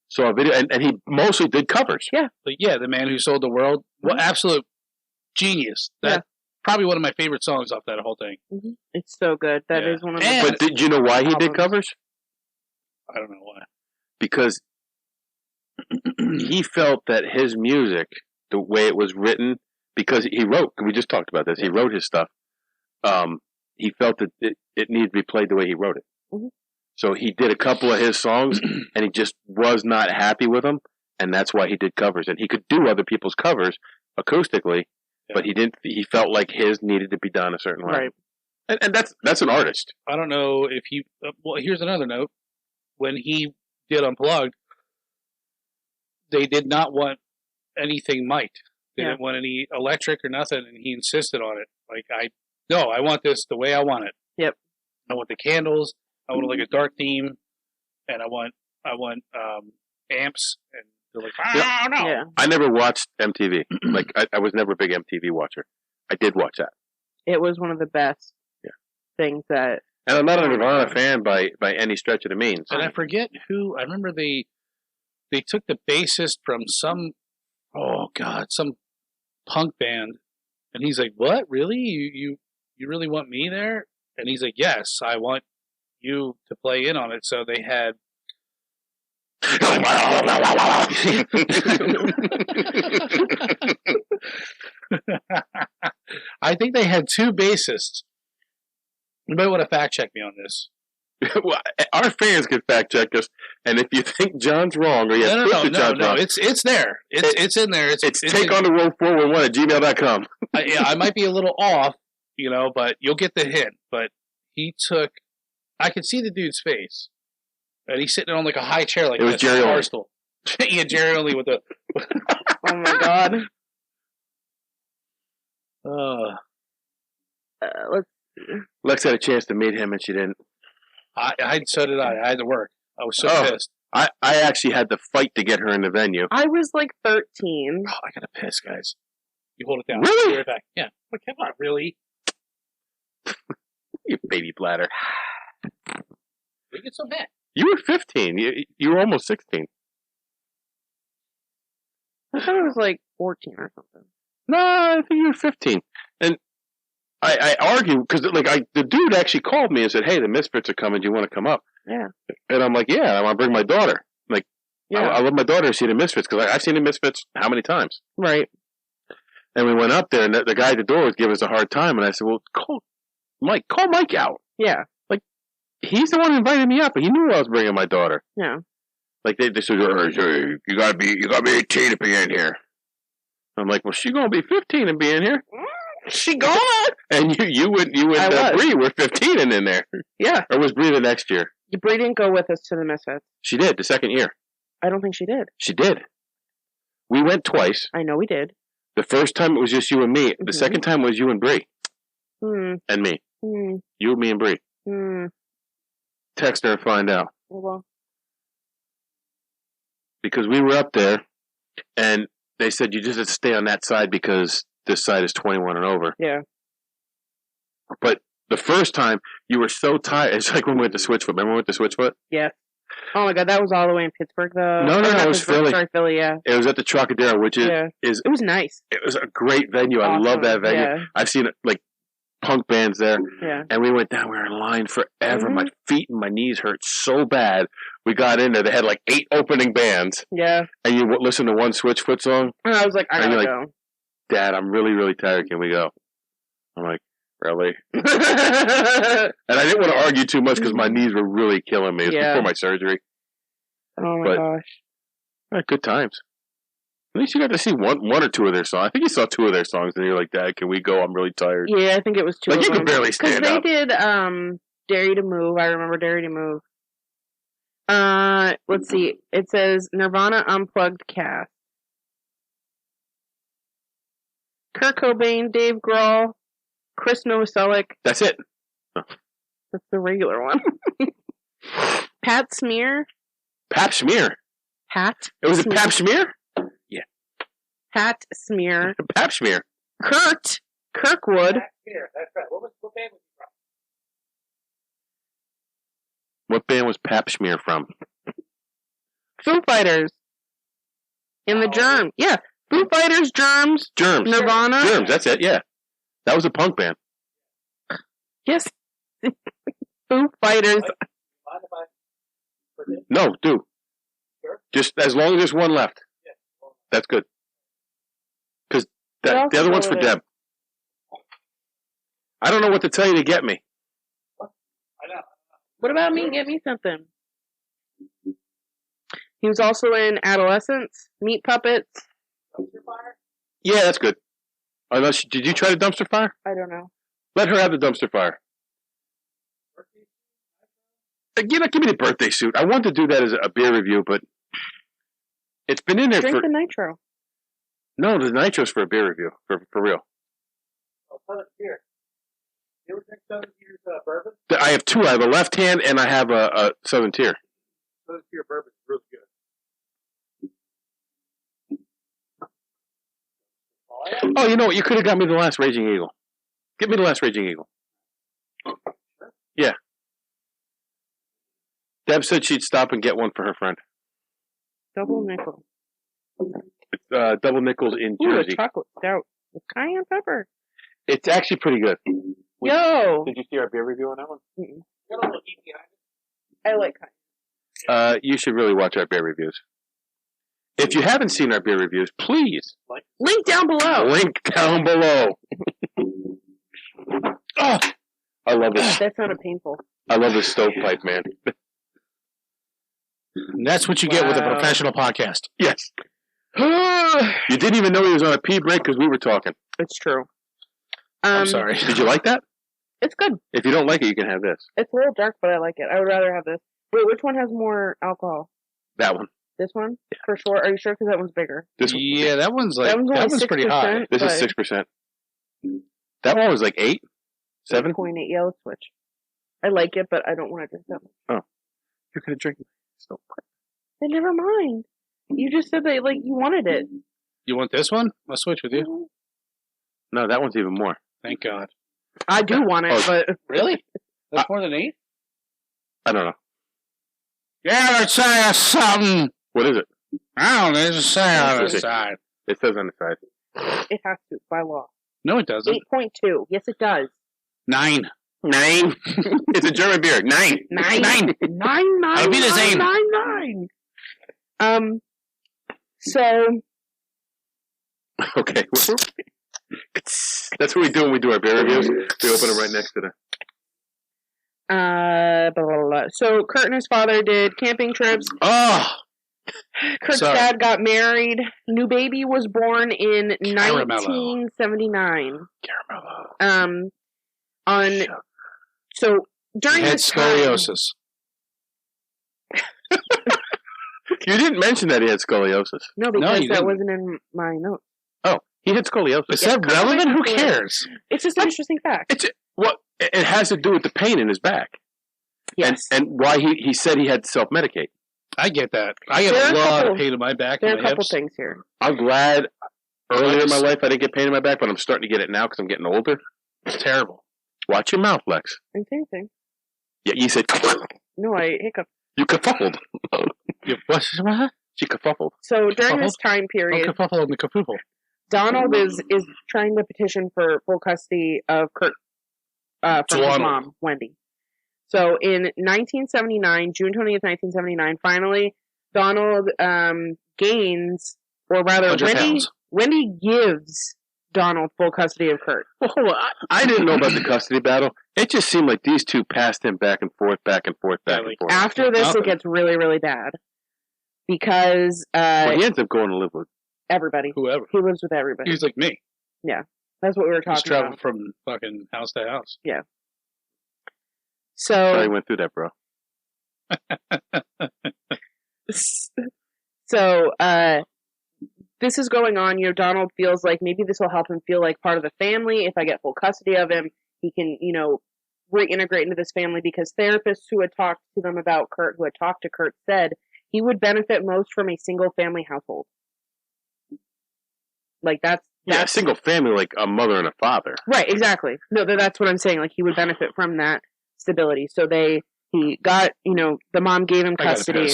saw a video, and he mostly did covers. Yeah. The Man Who Sold the World. Well, absolute genius. That's probably one of my favorite songs off that whole thing. Mm-hmm. It's so good. That is one of my But did you know why he did covers? I don't know why. Because he felt that his music, the way it was written, because he wrote, we just talked about this, he wrote his stuff, he felt that it needed to be played the way he wrote it. Mm-hmm. So he did a couple of his songs, and he just was not happy with them, and that's why he did covers. And he could do other people's covers acoustically, but he felt like his needed to be done a certain way. Right. And that's an artist. I don't know if he, well, here's another note. When he did Unplugged, they did not want anything mic'd. They didn't want any electric or nothing, and he insisted on it. Like, I want this the way I want it. Yep. I want the candles. I want like a dark theme. and I want amps, and they're like, I don't know. Yeah. I never watched MTV. Like I was never a big MTV watcher. I did watch that. It was one of the best things that. And I'm not a Nirvana fan by any stretch of the means. And I forget who. I remember they took the bassist from some punk band, and he's like, "What? Really? You really want me there?" And he's like, "Yes, I want you to play in on it." So they had. I think they had 2 bassists. You might want to fact check me on this. Well, our fans can fact check us, and if you think John's wrong or you have proof that John's wrong, it's there. It's in there. It's takeontheroad411@gmail.com. I might be a little off, but you'll get the hint. But he took. I could see the dude's face, and he's sitting on like a high chair, like it was Jerry Only. Yeah, Jerry Only with the. Oh my god. Let's. Lex had a chance to meet him, and she didn't. So did I. I had to work. I was so pissed. I actually had to fight to get her in the venue. I was like 13. Oh, I gotta piss, guys. You hold it down. Really? I'll be right back. Yeah. But come on, really? You baby bladder. We get so mad. You were 15. You were almost 16. I thought it was like 14 or something. No, I think you were 15. And I argue because the dude actually called me and said, "Hey, the Misfits are coming. Do you want to come up?" Yeah. And I'm like, "Yeah, I want to bring my daughter." Like, yeah. I love my daughter to see the Misfits because I've seen the Misfits how many times? Right. And we went up there, and the guy at the door was giving us a hard time. And I said, "Well, call Mike out." Yeah. Like, he's the one who invited me up, and he knew I was bringing my daughter. Yeah. Like they said, "You gotta be 18 to be in here." I'm like, "Well, she gonna be 15 and be in here." She gone. And you and Bree were 15 and in there. Yeah. Or was Bree the next year? Bree didn't go with us to the Misfits. She did, the second year. I don't think she did. She did. We went twice. I know we did. The first time it was just you and me. The second time was you and Bree. And me. You, me, and Bree. Text her and find out. Well. Because we were up there, and they said you just have to stay on that side because this side is 21 and over. Yeah. But the first time, you were so tired. It's like when we went to Switchfoot. Remember when we went to Switchfoot? Yeah. Oh my god, that was all the way in Pittsburgh, though. No, it was Philly. Sorry, Philly, yeah. It was at the Trocadero, which is it was nice. It was a great venue. Awesome. I love that venue. Yeah. I've seen punk bands there. Yeah. And we went down. We were in line forever. My feet and my knees hurt so bad. We got in there. They had 8 opening bands. Yeah. And you listen to one Switchfoot song. And I was like, I gotta go. Dad, I'm really, really tired. Can we go? I'm like, really? And I didn't want to argue too much because my knees were really killing me. It was before my surgery. Oh my gosh. Good times. At least you got to see one or two of their songs. I think you saw 2 of their songs, and you're like, "Dad, can we go? I'm really tired." Yeah, I think it was 2 of them. You could barely stand up. Because they did Dare You to Move. I remember Dare You to Move. Let's see. It says Nirvana Unplugged cast. Kurt Cobain, Dave Grohl, Chris Novoselic. That's it. That's the regular one. Pat Smear. Pap Smear. Pat. It was a Pap Smear? Yeah. Pat Smear. Pap Smear. Kurt Kirkwood. Pat Smear. That's right. What band was he from? What band was Pap Smear from? Foo Fighters. In the Germs. Yeah. Foo Fighters, Germs. Nirvana. Germs, that's it, yeah. That was a punk band. Yes. Foo Fighters. No, do. Sure. Just as long as there's one left. Yeah. That's good. Because the other one's for Deb. I don't know what to tell you to get me. I know. What about me? Get me something. He was also in Adolescence, Meat Puppets. Dumpster Fire? Yeah, that's good. Did you try the dumpster fire? I don't know. Let her have the dumpster fire. Give me the birthday suit. I wanted to do that as a beer review, but it's been in there Drink the nitro. No, the nitro's for a beer review, for real. Oh, Southern Beer. You ever drink Southern Beer's bourbon? I have 2. I have a left hand and I have a Southern Tier. Those beer bourbon is really good. Oh, you know what? You could have got me the last Raging Eagle. Give me the last Raging Eagle. Yeah. Deb said she'd stop and get one for her friend. Double nickel. It's double nickels in Ooh, a Jersey. chocolate stout with cayenne pepper. It's actually pretty good. Yo! Did you see our beer review on that one? I like cayenne. You should really watch our beer reviews. If you haven't seen our beer reviews, please. Link down below. Link down below. Oh, I love this. That sounded painful. I love this stovepipe, man. And that's what you get with a professional podcast. Yes. You didn't even know he was on a pee break because we were talking. It's true. I'm sorry. Did you like that? It's good. If you don't like it, you can have this. It's a little dark, but I like it. I would rather have this. Wait, which one has more alcohol? That one. This one? Yeah. For sure. Are you sure? Because that one's bigger. This one. Yeah, that one's pretty high. This is 6%. That one was like 8? 7? 8.8. Yeah, let's switch. I like it, but I don't want to drink that much. Oh. You're going to drink it. Then never mind. You just said that, like, you wanted it. You want this one? I'll switch with you. No, that one's even more. Thank God. I do want it, but... Really? That's more than 8? I don't know. Yeah, let's say something. What is it? I don't know. Just say on the side. It says on the side. It has to, by law. No, it doesn't. 8.2. Yes, it does. 9. 9. It's a German beer. 9. 9. 9. 9. I'll be the same. 9. So... Okay. That's what we do when we do our beer reviews. We open them right next to them. Blah, blah, blah. So Kurt and his father did camping trips. Oh! Kurt's dad got married. New baby was born in Caramello. 1979. Caramello. So during this scoliosis. You didn't mention that he had scoliosis. No, because that wasn't in my notes. Oh, he had scoliosis. Is that relevant? Who cares? It's just an interesting fact. It has to do with the pain in his back. Yes. And why he said he had to self-medicate. I get that. I get a lot of pain in my back and my hips. There are a couple things here. I'm glad earlier in my life I didn't get pain in my back, but I'm starting to get it now because I'm getting older. It's terrible. Watch your mouth, Lex. I'm saying thing. Yeah, you said... No, I hiccuped. You kerfuffled. What? She kerfuffled. So during this time period... kerfuffle and the kerfuffle. Donald is trying to petition for full custody of Kurt from his mom, Wendy. So in 1979, June 20th, 1979, finally, Donald gains, or rather, Wendy gives Donald full custody of Kurt. Well, I didn't know about the custody battle. It just seemed like these two passed him back and forth, back and forth, back and forth. After this, it gets really, really bad. Because... he ends up going to live with everybody. Whoever. He lives with everybody. He's like me. Yeah. That's what we were talking about. He's traveled from fucking house to house. Yeah. So... Sorry, I went through that, bro. So, this is going on. You know, Donald feels like maybe this will help him feel like part of the family. If I get full custody of him, he can, you know, reintegrate into this family, because therapists who had talked to them about Kurt, who had talked to Kurt, said he would benefit most from a single family household. Like, that's a single family, like a mother and a father. Right, exactly. No, that's what I'm saying. Like, he would benefit from that stability. So he got, you know, the mom gave him custody.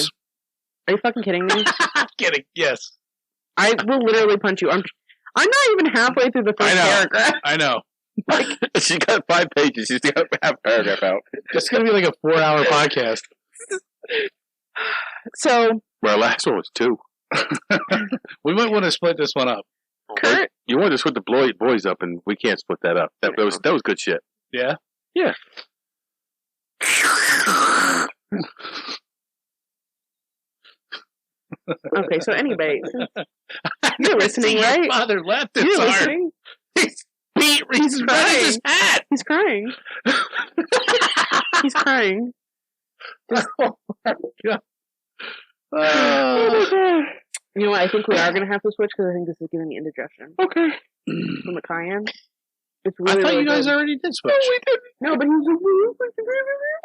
Are you fucking kidding me? I'm kidding, yes. I will literally punch you. I'm not even halfway through the first paragraph. I know. Like, she got 5 pages. She's got half a paragraph out. It's going to be like a 4-hour podcast. So... Well, our last one was 2. We might want to split this one up. Kurt? You want to split the boys up, and we can't split that up. That was good shit. Yeah? Yeah. Okay, so anyway, you're listening, right? Father left. You're listening. He's crying. His hat. He's crying. He's crying. Oh my God. You know what? I think we are going to have to switch, because I think this is giving me indigestion. Okay. From the cayenne. It's I really, thought really you guys good. already did switch. No, we didn't. No, but he's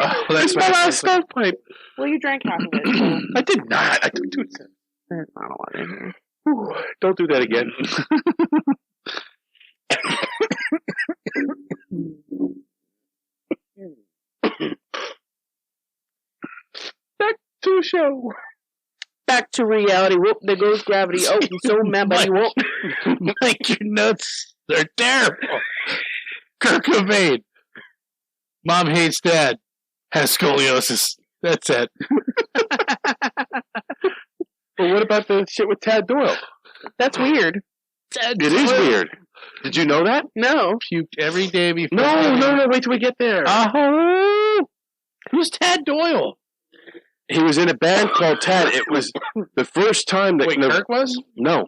Oh, that's my last stovepipe. well, you drank half of it. So I did not. I took 2 cents. there's not a lot in here. Whew, don't do that again. Back to the show. Back to reality. Whoop, there goes gravity. Oh, he's so mad, but he won't. Like, your notes are terrible. Kurt Cobain. Mom hates dad. Has scoliosis. That's it. But what about the shit with Tad Doyle? That's weird. Tad It is weird. Did you know that? No. Puked every day before. No. Wait till we get there. Oh, who's Tad Doyle? He was in a band called Tad. It was the first time that... Wait, Kirk was? No.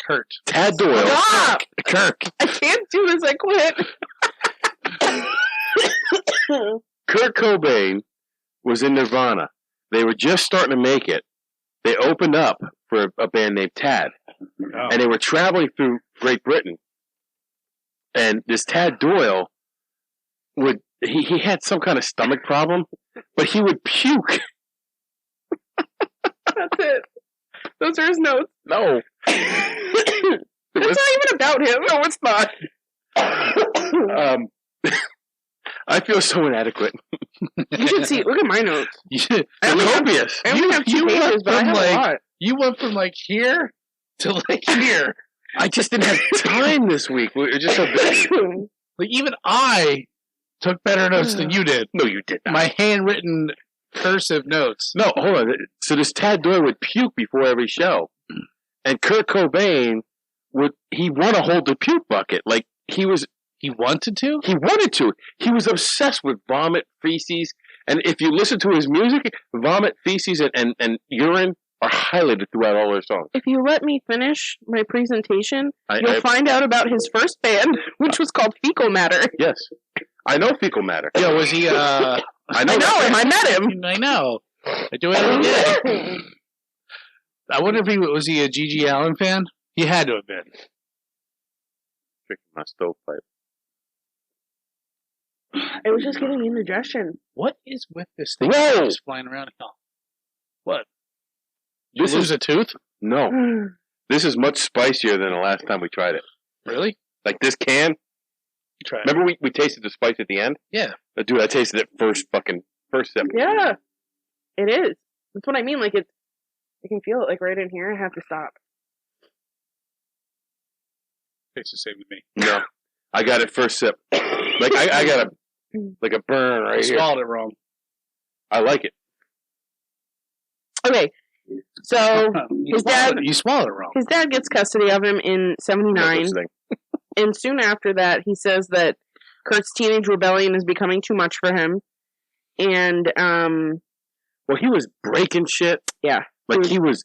Kurt. Tad Doyle. Stop! Kirk. I can't do this. I quit. Kurt Cobain was in Nirvana. They were just starting to make it. They opened up for a band named Tad. Oh. And they were traveling through Great Britain. And this Tad Doyle would... He had some kind of stomach problem, but he would puke. That's it. Those are his notes. No. It's not even about him. No, it's not. I feel so inadequate. You should see. Look at my notes. They're copious. I only have 2 pages, but I have a lot. You went from like here to like here. I just didn't have time this week. We were just so busy. Like even I took better notes than you did. No, you did not. My handwritten cursive notes. No, hold on. So this Tad Doyle would puke before every show. And Kurt Cobain he won to hold the puke bucket. Like, he wanted to? He wanted to. He was obsessed with vomit, feces. And if you listen to his music, vomit, feces, and urine are highlighted throughout all their songs. If you let me finish my presentation, you'll find out about his first band, which was called Fecal Matter. Yes. I know Fecal Matter. Yeah, was he, I know him. I met him. I know. I do it every day. I wonder if was he a G.G. Allen fan? He had to have been. Drinking my stovepipe. It was just giving indigestion. What is with this thing Whoa! just flying around? What? Did you lose a tooth? No. This is much spicier than the last time we tried it. Really? Like this can. You tried. Remember we tasted the spice at the end? Yeah. Dude, I tasted it first sip. Yeah. It is. That's what I mean. Like, I can feel it, like, right in here. I have to stop. Tastes the same to me. No. I got it first sip. Like, I got a burn right here. Swallowed it wrong. I like it. Okay. So, You swallowed it wrong. His dad gets custody of him in 79. And soon after that, he says that Kurt's teenage rebellion is becoming too much for him. And, well, he was breaking shit. Yeah. Like, he was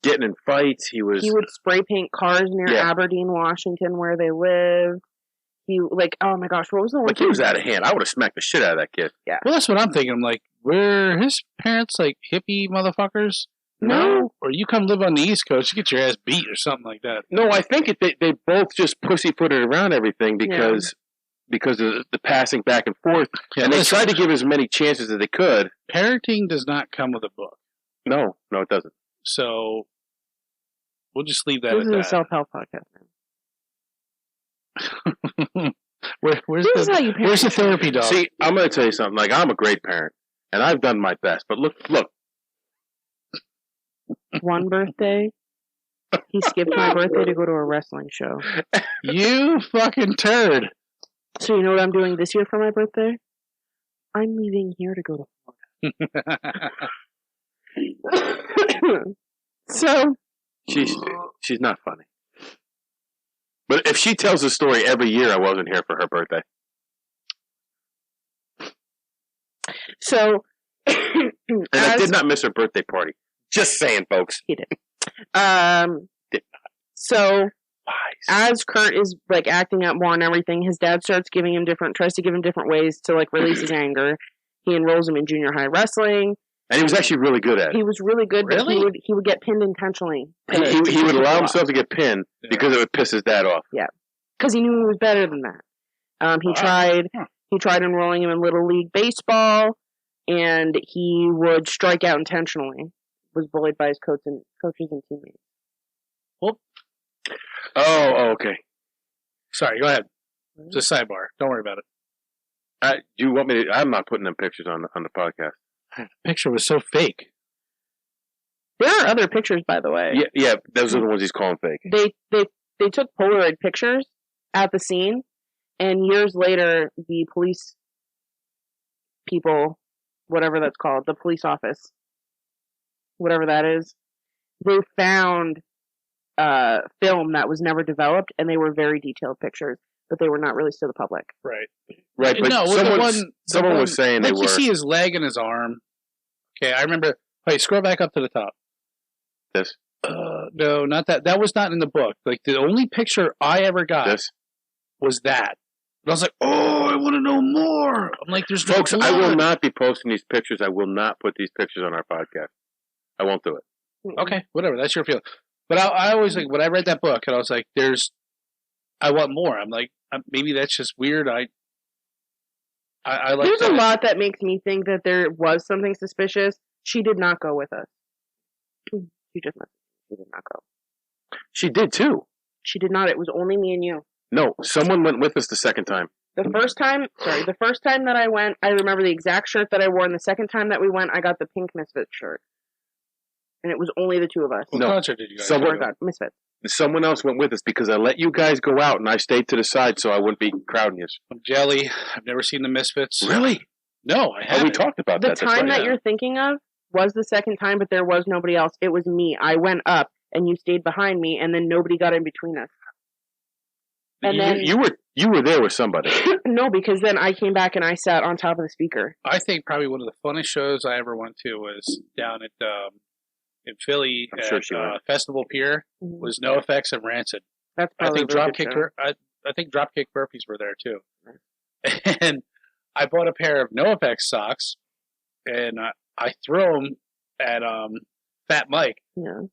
getting in fights. He would spray paint cars near Aberdeen, Washington, where they lived. He, like, oh my gosh, what was the one? Like, he was out of hand. I would have smacked the shit out of that kid. Yeah. Well, that's what I'm thinking. I'm like, were his parents, like, hippie motherfuckers? No. Or you come live on the East Coast, you get your ass beat or something like that. No, I think they both just pussyfooted around everything because of the passing back and forth. Yeah, and they tried to give as many chances as they could. Parenting does not come with a book. No, it doesn't. So, we'll just leave that This at that. is a self-help podcast, man. Where's the therapy dog? See, I'm going to tell you something. Like, I'm a great parent, and I've done my best. But look. One birthday, he skipped my birthday to go to a wrestling show. You fucking turd. So you know what I'm doing this year for my birthday? I'm leaving here to go to Florida. So she's not funny. But if she tells the story every year, I wasn't here for her birthday. So, and I did not miss her birthday party. Just saying, folks. He did. So, as Kurt is like acting up more and everything, his dad tries to give him different ways to like release his anger. He enrolls him in junior high wrestling. And he was actually really good at it. He was really good, really? but he would get pinned intentionally. He would allow himself to get pinned because it would piss his dad off. Yeah. because he knew he was better than that. He tried enrolling him in Little League Baseball, and he would strike out intentionally. Was bullied by his coaches and teammates. Well, okay. Sorry, go ahead. It's a sidebar. Don't worry about it. You want me to? I'm not putting them pictures on the podcast. The picture was so fake. There are other pictures, by the way. Yeah, those are the ones he's calling fake. They took Polaroid pictures at the scene, and years later, the police people, whatever that's called, the police office, whatever that is, they found film that was never developed, and they were very detailed pictures, but they were not released to the public. Right. But no, someone was saying they were. You see his leg and his arm. Okay, I remember. Wait, scroll back up to the top. This? No, not that. That was not in the book. Like, the only picture I ever got was that. And I was like, oh, I want to know more. I'm like, there's no Folks, blood. I will not be posting these pictures. I will not put these pictures on our podcast. I won't do it. Okay, whatever. That's your feeling. But I always, like, when I read that book, and I was like, I want more. I'm like, maybe that's just weird. I like There's that. a lot that makes me think that there was something suspicious. She did not go with us. She did not go. She did too. She did not. It was only me and you. No, someone went with us the second time. The first time that I went, I remember the exact shirt that I wore, and the second time that we went, I got the pink Misfits shirt. And it was only the two of us. What concert did you guys go to? Misfits. Someone else went with us because I let you guys go out, and I stayed to the side so I wouldn't be crowding you. I'm jelly. I've never seen the Misfits. Really? No, I haven't. We talked about that. The time that you're thinking of was the second time, but there was nobody else. It was me. I went up, and you stayed behind me, and then nobody got in between us. And then you were there with somebody. No, because then I came back and I sat on top of the speaker. I think probably one of the funnest shows I ever went to was down at in Philly at Festival Pier. Was NoFX and Rancid. That's probably I think Dropkick Murphys were there too. And I bought a pair of NoFX socks, and I threw them at Fat Mike. Yeah.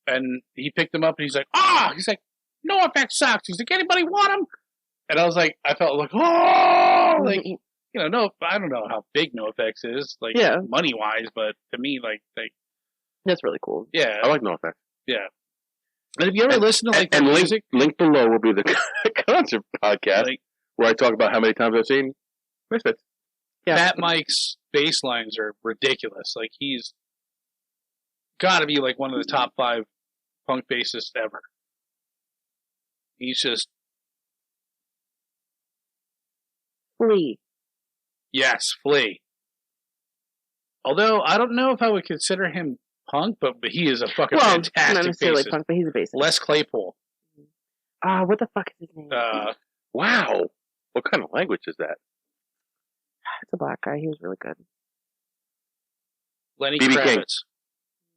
And he picked them up, and he's like, he's like, NoFX socks. He's like, anybody want them? And I was like, I felt like, like, you know, no, I don't know how big NoFX is, like, money wise, but to me, like, that's really cool. Yeah, I like NoFX. Yeah. And have you ever listened to like and music? Link below will be the concert podcast where I talk about how many times I've seen Misfits. Yeah. Fat Mike's bass lines are ridiculous. Like, he's got to be like one of the top 5 punk bassists ever. He's just Flea. Yes, Flea. Although I don't know if I would consider him punk, but he is a fucking fantastic not necessarily bassist. punk, but he's a bassist. Les Claypool. What the fuck is his name? Wow. What kind of language is that? It's a black guy. He was really good. Lenny B.B. Kravitz. King.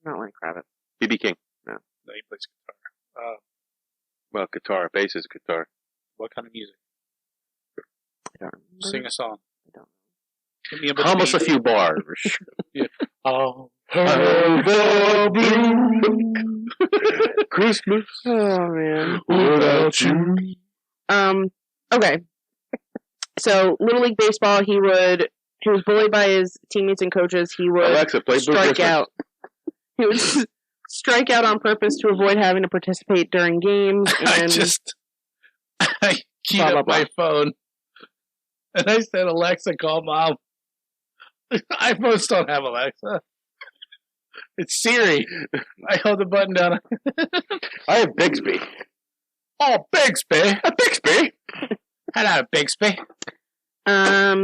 Not Lenny Kravitz. B.B. King. No, he plays guitar. Well, guitar. Bass is guitar. What kind of music? I don't remember. Sing a song. I don't know. Hum us a few bars. Yeah. Oh, Christmas. Oh man. Without you. Okay. So Little League Baseball, he was bullied by his teammates and coaches. He would strike out. He would strike out on purpose to avoid having to participate during games. And I keyed up my phone, and I said, "Alexa, call Mom." iPhones don't have Alexa. It's Siri. I held the button down. I have Bixby. Oh, Bixby. Bixby. Hello, Bixby. Now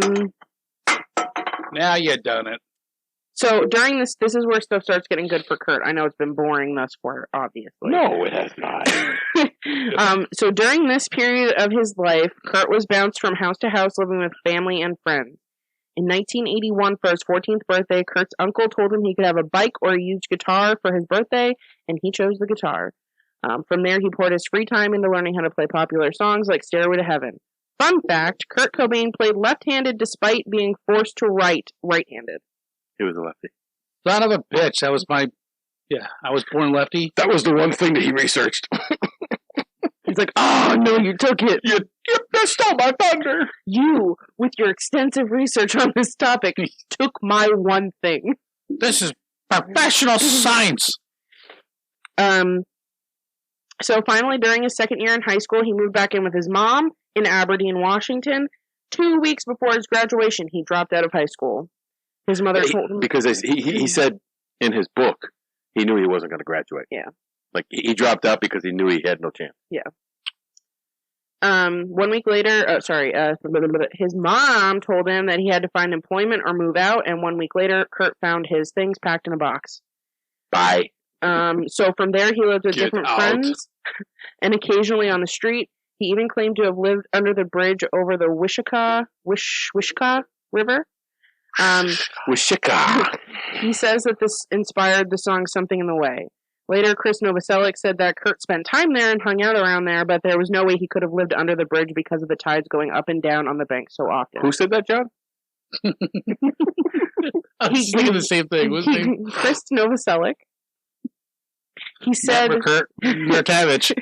you done it. So during this is where stuff starts getting good for Kurt. I know it's been boring thus far, obviously. No, it has not. So during this period of his life, Kurt was bounced from house to house living with family and friends. In 1981, for his 14th birthday, Kurt's uncle told him he could have a bike or a used guitar for his birthday, and he chose the guitar. From there, he poured his free time into learning how to play popular songs like Stairway to Heaven. Fun fact, Kurt Cobain played left-handed despite being forced to write right-handed. He was a lefty. Son of a bitch. That was I was born lefty. That was the one thing that he researched. He's like, oh, no, you took it. You stole my thunder. You, with your extensive research on this topic, took my one thing. This is professional science. So finally, during his second year in high school, he moved back in with his mom in Aberdeen, Washington. 2 weeks before his graduation, he dropped out of high school. His mother told him... Because he said in his book, he knew he wasn't going to graduate. Yeah. Like, he dropped out because he knew he had no chance. Yeah. 1 week later, his mom told him that he had to find employment or move out, and 1 week later, Kurt found his things packed in a box. Bye. So from there, he lived with different friends, and occasionally on the street. He even claimed to have lived under the bridge over the Wishika River. Wishika. He says that this inspired the song Something in the Way. Later, Chris Novoselic said that Kurt spent time there and hung out around there, but there was no way he could have lived under the bridge because of the tides going up and down on the bank so often. Who said that, John? I was thinking the same thing. What's his name? Chris Novoselic. He said... Kurt Savage.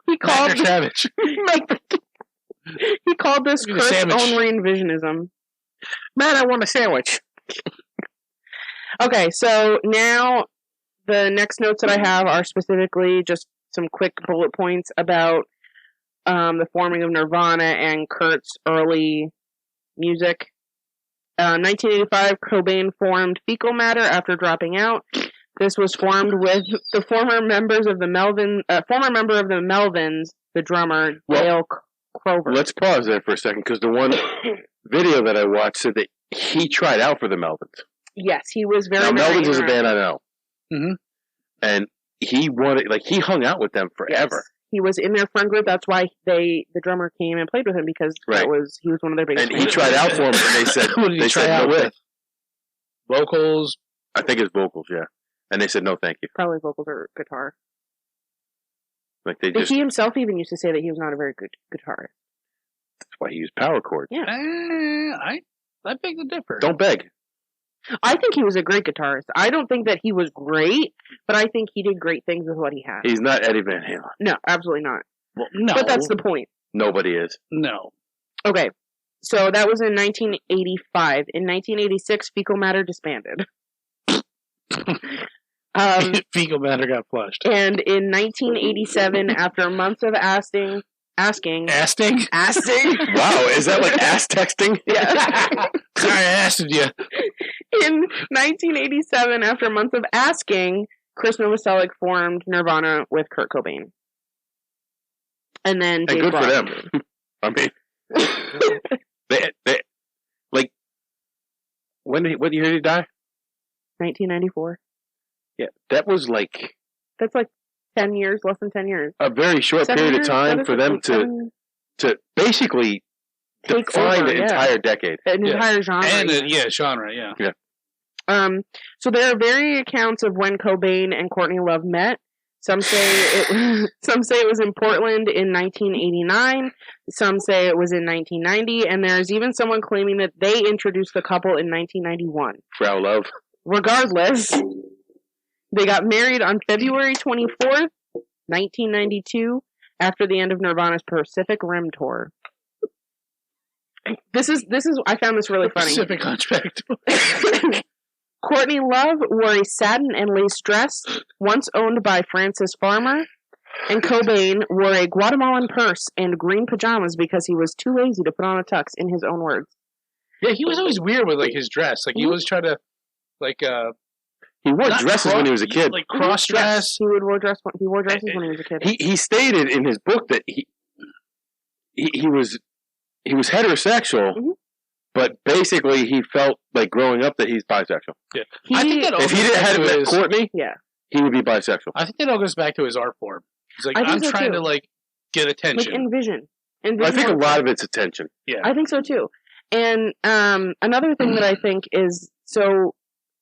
He called... Savage. He called this Kurt's own re-envisionism. Man, I want a sandwich. Okay, so now the next notes that I have are specifically just some quick bullet points about the forming of Nirvana and Kurt's early music. 1985, Cobain formed Fecal Matter after dropping out. This was formed with the former member of the Melvins, the drummer, Dale Crover. Let's pause there for a second, because the one video that I watched said that he tried out for the Melvins. Yes, he was very... Now, Melvins is a band I know. Mm-hmm. And he hung out with them forever. Yes. He was in their friend group. That's why the drummer came and played with him, because he was one of their biggest fans. And he tried out for him, and they said... What did he try out with? Vocals? I think it's vocals, yeah. And they said, no, thank you. Probably vocals or guitar. Like they He himself even used to say that he was not a very good guitarist. That's why he used power chords. Yeah. I beg to differ. Don't beg. I think he was a great guitarist. I don't think that he was great, but I think he did great things with what he had. He's not Eddie Van Halen. No, absolutely not. Well, no. But that's the point. Nobody is. No. Okay. So that was in 1985. In 1986, Fecal Matter disbanded. Fecal Matter got flushed. And in 1987, after months of asking. Asking? Wow, is that like ass texting? Yeah. Sorry, I asked you. In 1987, after months of asking, Chris Novoselic formed Nirvana with Kurt Cobain. And then Dave good Grohl. for them. I mean, they like, what year did he die? 1994. Yeah, that was like... That's like 10 years, less than 10 years. A very short period of time for them to basically define the entire decade. An entire genre. And genre, yeah. So there are various accounts of when Cobain and Courtney Love met. Some say it was in Portland in 1989. Some say it was in 1990. And there's even someone claiming that they introduced the couple in 1991. Frau Love. Regardless... They got married on February 24th, 1992, after the end of Nirvana's Pacific Rim tour. This is. I found this really funny. Pacific Contract. Courtney Love wore a satin and lace dress, once owned by Francis Farmer, and Cobain wore a Guatemalan purse and green pajamas because he was too lazy to put on a tux, in his own words. Yeah, he was always weird with his dress. He always tried to He wore dresses when he was a kid. Like cross dress. He wore dresses when he was a kid. He stated in his book that he was heterosexual, but basically he felt like growing up that he's bisexual. Yeah. I think that if he didn't have met Courtney, he would be bisexual. I think that all goes back to his art form. He's like, I'm trying to get attention. Envision I think a lot of it's attention. Yeah. I think so too. And another thing that I think is, so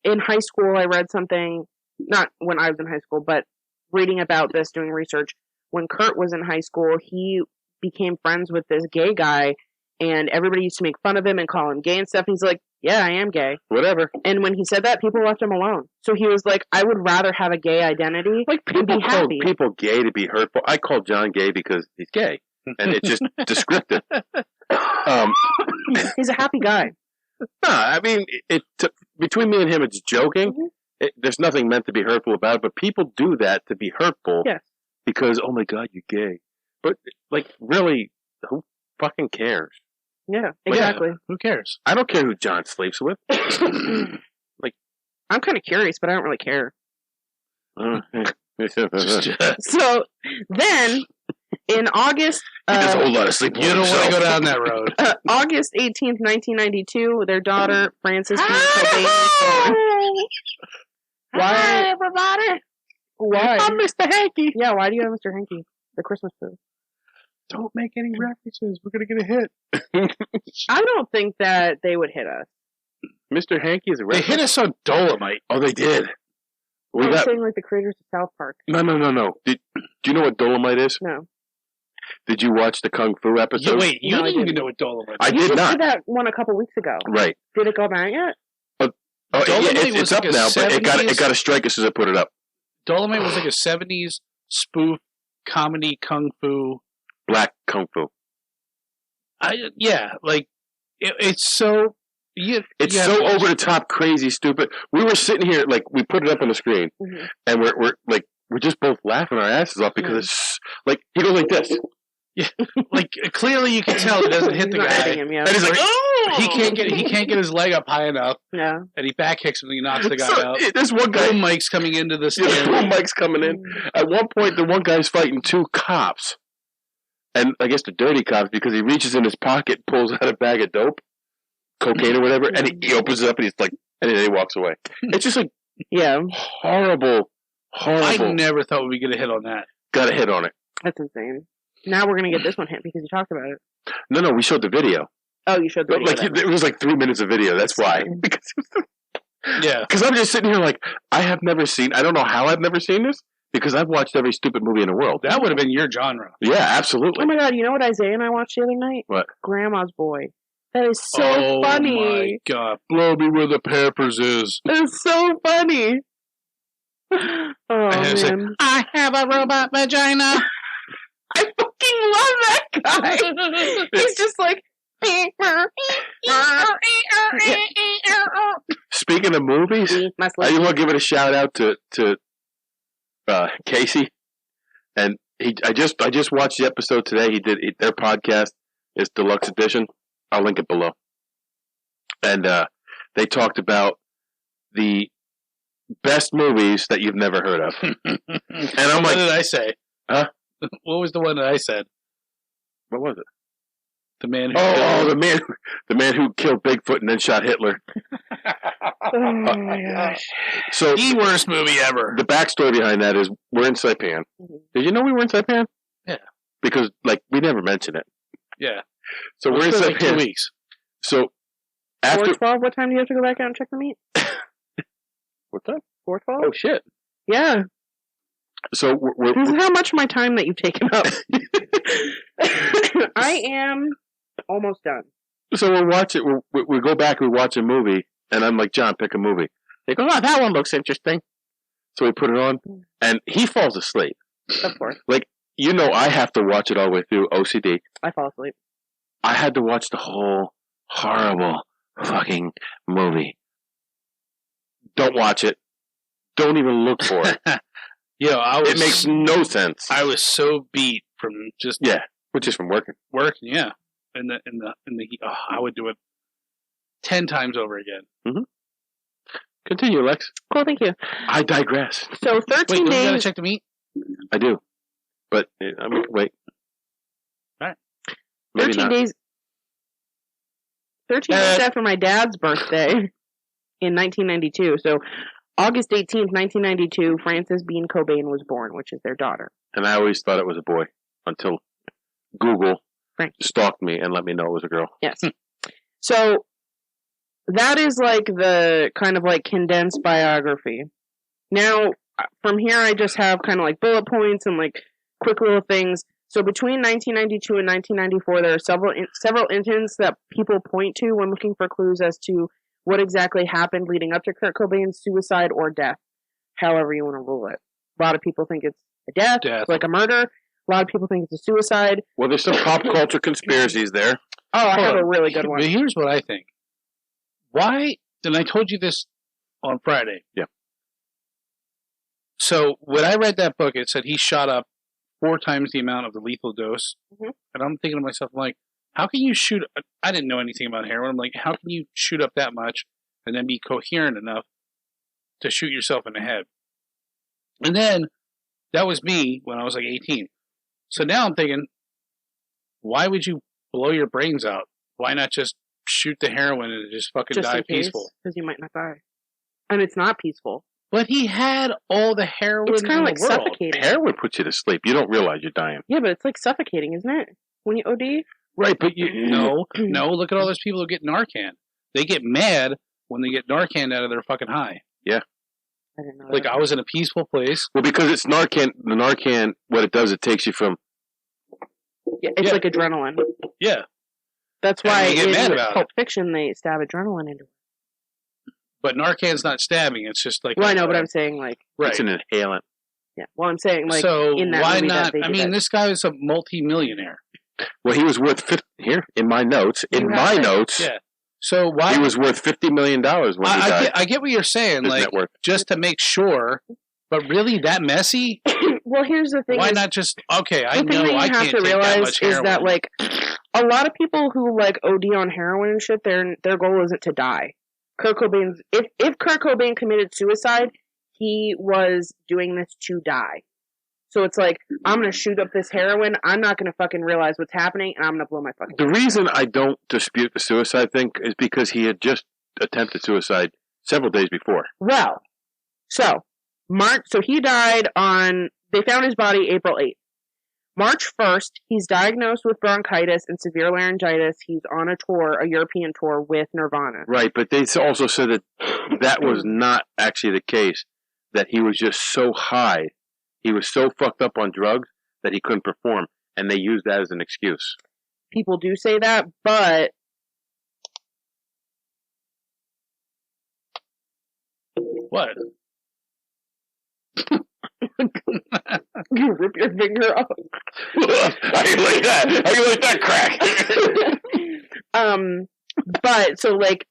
in high school I read something, not when I was in high school, but reading about this, doing research. When Kurt was in high school, he became friends with this gay guy, and everybody used to make fun of him and call him gay and stuff. He's like, yeah, I am gay. Whatever. And when he said that, people left him alone. So he was like, I would rather have a gay identity people be call happy. people gay to be hurtful. I call John gay because he's gay, and it's just descriptive. He's a happy guy. No, I mean, between me and him, it's joking. Mm-hmm. There's nothing meant to be hurtful about it, but people do that to be hurtful. Yes. Because, oh my God, you're gay. But, like, really, who fucking cares? Yeah, exactly. Yeah, who cares? I don't care who John sleeps with. Like, I'm kind of curious, but I don't really care. So then, in August, there's a whole lot of sleep. You don't want to go down that road. August 18th, 1992, their daughter Frances Cobain was born. Why, Hi, everybody. Why? I'm Mr. Hanky. Yeah, why do you have Mr. Hanky? The Christmas food. Don't make any references. We're gonna get a hit. I don't think that they would hit us. Mr. Hanky is a They hit us on Dolomite. Oh, they did. I was saying like the creators of South Park. No. Do you know what Dolomite is? No. Did you watch the Kung Fu episode? Wait, you No, I didn't even didn't. know what Dolomite I was. did not. Did that one a couple weeks ago. Right. Did it go out yet? Oh, Dolomite it's was up like a now, but 70s it got a strike as soon as I put it up. Dolomite was like a 70s spoof comedy kung fu. Black Kung Fu. It's so... It's so over the top, crazy, stupid. We were sitting here, like, we put it up on the screen, Mm-hmm. and we're just both laughing our asses off because it's like he goes like this, Like, clearly you can tell it doesn't hit the He's not guy. hitting him, yeah. and he's like, "Oh!" He can't get his leg up high enough, Yeah. and he back kicks him and he knocks the guy So, out. there's one guy. Boom Mike's coming into the Yeah, stand. boom Mike's coming in. At one point, the one guy's fighting two cops, and I guess the dirty cops because he reaches in his pocket, pulls out a bag of dope, cocaine or whatever, and he opens it up and he's like, and then he walks away. It's just like Yeah. horrible. I never thought we'd get a hit on that. Got a hit on it. That's insane. Now we're going to get this one hit because you talked about it. No, we showed the video. Oh, you showed the video. Like it was like 3 minutes of video. That's why. Yeah. Because I'm just sitting here like I don't know how I've never seen this because I've watched every stupid movie in the world. That would have been your genre. Yeah, absolutely. Oh my God, you know what Isaiah and I watched the other night? What? Grandma's Boy. That is so funny. Oh my God. Blow me where the peppers is. It's so funny. Oh, man. I have a robot vagina. I fucking love that guy. He's just like. Speaking of movies, I just want to give it a shout out to Casey, and I just watched the episode today. Their podcast is deluxe edition. I'll link it below, and they talked about the best movies that you've never heard of. And I'm What like, did I say? Huh? What was the one that I said? what was it? The man who the man who killed Bigfoot and then shot Hitler. Oh my gosh. So the worst movie ever. the backstory behind that is we're in Saipan. Did you know we were in Saipan? Yeah. Because we never mentioned it. Yeah. So we're in for like 2 Saipan. weeks. So after 4:12. What time do you have to go back out and check the meat? what's that? 4:12. Oh shit. Yeah. So we're This is how much of my time that you've taken up. I am almost done. so we're watching. We go back. We watch a movie, and I'm like, John, pick a movie. They go, oh, that one looks interesting. So we put it on, and he falls asleep. Of course. I have to watch it all the way through. OCD. I fall asleep. I had to watch the whole horrible fucking movie. Don't watch it. Don't even look for it. It makes no sense. I was so beat from just Which is from working. working. Yeah. In the heat. Oh, I would do it 10 times over again. Mm-hmm. Continue, Lex. Cool, thank you. I digress. So 13 Wait, don't you gotta days. check the meat? I do. But, wait. All right. Maybe 13 not. days. 13 days after my dad's birthday in 1992. So August 18th, 1992, Frances Bean Cobain was born, which is their daughter. And I always thought it was a boy until Google Right. stalked me and let me know it was a girl. Yes. So that is like the kind of like condensed biography. Now, from here, I just have kind of like bullet points and like quick little things. So between 1992 and 1994, there are several incidents that people point to when looking for clues as to what exactly happened leading up to Kurt Cobain's suicide or death, however you want to rule it. A lot of people think it's a death, like a murder. A lot of people think it's a suicide. Well, there's some pop culture conspiracies there. Oh, I have a really good one. But here's what I think. Why, and I told you this on Friday. Yeah. So when I read that book, it said he shot up 4 times the amount of the lethal dose. Mm-hmm. And I'm thinking to myself, I'm like, how can you shoot? I didn't know anything about heroin. I'm like, how can you shoot up that much and then be coherent enough to shoot yourself in the head? And then that was me when I was like 18. So now I'm thinking, why would you blow your brains out? Why not just shoot the heroin and just fucking die peaceful? Because you might not die. And it's not peaceful. But he had all the heroin it's kind in of like the world. suffocating. Heroin puts you to sleep. You don't realize you're dying. Yeah, but it's like suffocating, isn't it? When you OD? Right, but you... No, look at all those people who get Narcan. They get mad when they get Narcan out of their fucking high. Yeah. I didn't know like, that. I was in a peaceful place. Well, because it's Narcan. The Narcan, what it does, it takes you from... Yeah, it's like adrenaline. Yeah. That's why in Pulp Fiction they stab adrenaline into it. But Narcan's not stabbing. It's just like... Well, I know, but I'm saying, like... Right. It's an inhalant. Yeah. Well, I'm saying, like, so in that why movie not? that I mean, this guy was a multi-millionaire. Well, he was worth here in my notes. Yeah. So why he was worth $50 million when he died. I get what you're saying, like just to make sure. But really, that messy? Well, here's the thing. Why not just okay? I know I can't have to take realize that much heroin. is that like a lot of people who like OD on heroin and shit, their goal isn't to die. Kurt Cobain's if Kurt Cobain committed suicide, he was doing this to die. So it's like, I'm going to shoot up this heroin, I'm not going to fucking realize what's happening, and I'm going to blow my fucking The reason I don't dispute the suicide thing is because he had just attempted suicide several days before. Well, so he died on, they found his body April 8th. March 1st, he's diagnosed with bronchitis and severe laryngitis. He's on a tour, a European tour with Nirvana. Right, but they also said that was not actually the case, that he was just so high. He was so fucked up on drugs that he couldn't perform, and they used that as an excuse. People do say that, but what? You rip your finger off. How you like that? How you like that crack? But so like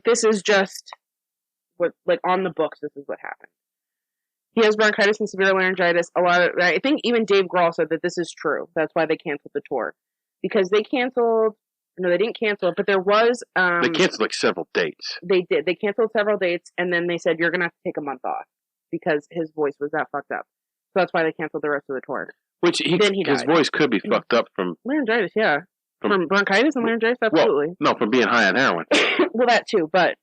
this is just what like on the books. This is what happened. He has bronchitis and severe laryngitis. I think even Dave Grohl said that this is true. That's why they canceled the tour. Because they canceled... No, they didn't cancel it, but there was... they canceled like several dates. They did. They canceled several dates, and then they said, you're going to have to take a month off. Because his voice was that fucked up. So that's why they canceled the rest of the tour. Which his voice could be fucked up from... Laryngitis, yeah. From bronchitis and laryngitis, absolutely. Well, no, from being high on heroin. Well, that too, but...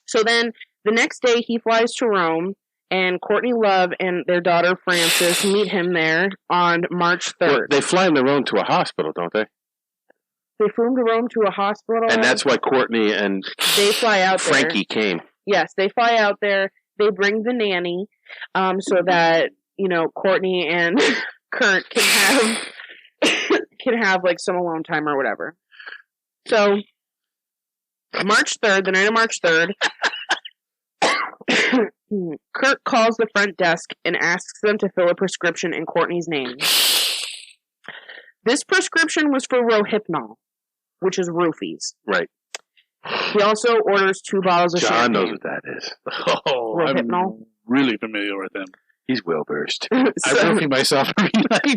So then, the next day, he flies to Rome, and Courtney Love and their daughter Frances meet him there on March 3rd. Well, they fly on their own to a hospital, don't they? They flew him to Rome to a hospital. And that's why Courtney and they fly out Frankie came. Yes, they fly out there. They bring the nanny so that, Courtney and Kurt can have like some alone time or whatever. So, March 3rd, the night of March 3rd, Kurt calls the front desk and asks them to fill a prescription in Courtney's name. This prescription was for Rohypnol, which is roofies. Right. He also orders 2 bottles of champagne. John knows what that is. Oh, Rohypnol? I'm really familiar with him. He's well versed. I roofie myself every night.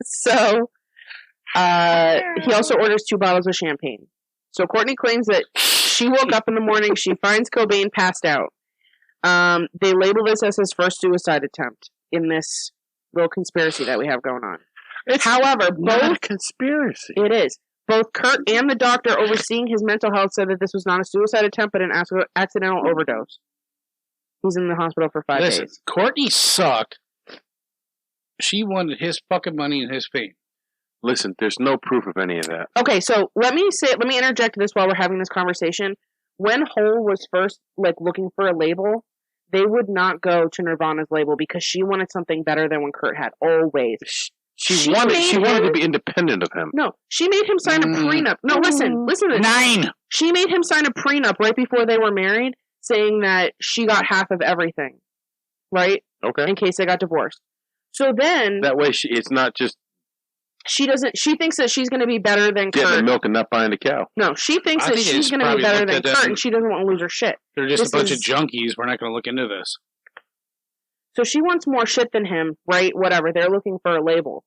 So, he also orders 2 bottles of champagne. So Courtney claims that she woke up in the morning, she finds Cobain passed out. They label this as his first suicide attempt in this little conspiracy that we have going on. However, not a conspiracy. It is. Both Kurt and the doctor overseeing his mental health said that this was not a suicide attempt, but an accidental overdose. He's in the hospital for 5 days. Courtney sucked. She wanted his fucking money and his fame. Listen, there's no proof of any of that. Okay, so let me interject this while we're having this conversation. When Hole was first looking for a label, they would not go to Nirvana's label because she wanted something better than what Kurt had. Always. She wanted to be independent of him. No, she made him sign a prenup. No, listen to this. 9. She made him sign a prenup right before they were married, saying that she got half of everything, right? Okay. In case they got divorced. So then that way, it's not just she doesn't. She thinks that she's going to be better than getting Kurt. the milk and not buying the cow. No, she thinks that she's going to be better than Kurt, and she doesn't want to lose her shit. They're just a bunch of junkies. We're not going to look into this. So she wants more shit than him, right? Whatever. They're looking for a label.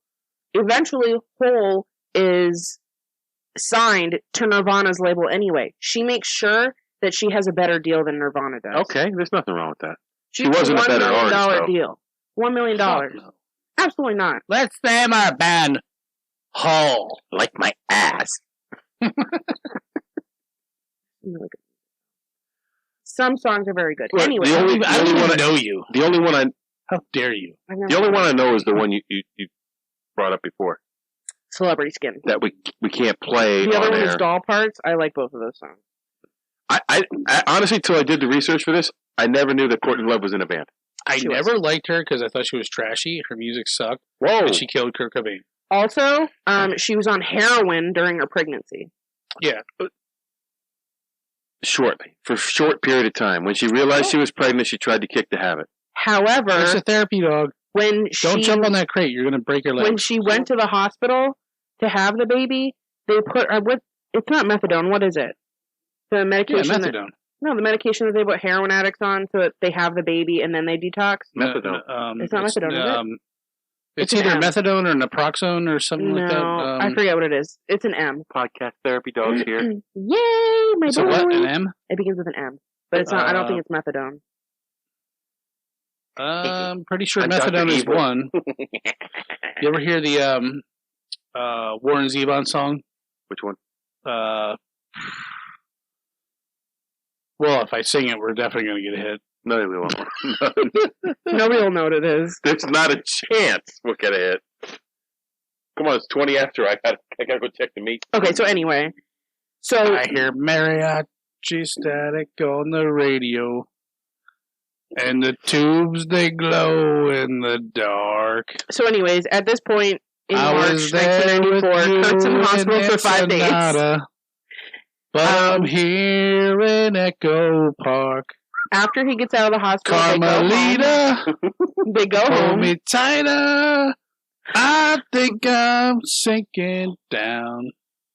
Eventually, Hole is signed to Nirvana's label anyway. She makes sure that she has a better deal than Nirvana does. Okay, there's nothing wrong with that. She wasn't a better artist, $1 million though. deal. $1 million. No. Absolutely not. Let's name our band Hole. Like my ass. Some songs are very good. Well, anyway, I don't even know you. The only one How dare you? the only one I know is the one you brought up before. Celebrity Skin. That we can't play. The other on one air. is Doll Parts. I like both of those songs. I honestly, till I did the research for this, I never knew that Courtney Love was in a band. I never liked her because I thought she was trashy. Her music sucked. Whoa! And she killed Kurt Cobain. Also, she was on heroin during her pregnancy. Yeah. Shortly, for a short period of time, when she realized she was pregnant, she tried to kick the habit. However, It's a therapy dog. Don't jump on that crate. You're going to break your leg. When she went to the hospital to have the baby, they put what? It's not methadone. What is it? The medication. Yeah, methadone. The medication that they put heroin addicts on so that they have the baby and then they detox. Methadone. It's not methadone, is it? It's It's an either M. methadone or naproxone or something like that. No, I forget what it is. It's an M. Podcast therapy dogs here. Yay, my So boy! what? An M? It begins with an M, but it's not. I don't think it's methadone. I'm pretty sure I'm Dr. methadone is Evil. one. You ever hear the Warren Zevon song? Which one? Well, if I sing it, we're definitely going to get a hit. No, we won't. Nobody will know what it is. There's not a chance we'll get a hit. Come on, it's 20 after. I gotta go check the meat. Okay, so anyway, I hear mariachi static on the radio, and the tubes they glow in the dark. So, anyways, at this point in I March was there with 1994, Kurt's in the hospital for 5 days. But I'm here in Echo Park. After he gets out of the hospital, Carmelita, they go hold home. me tighter. I think I'm sinking down.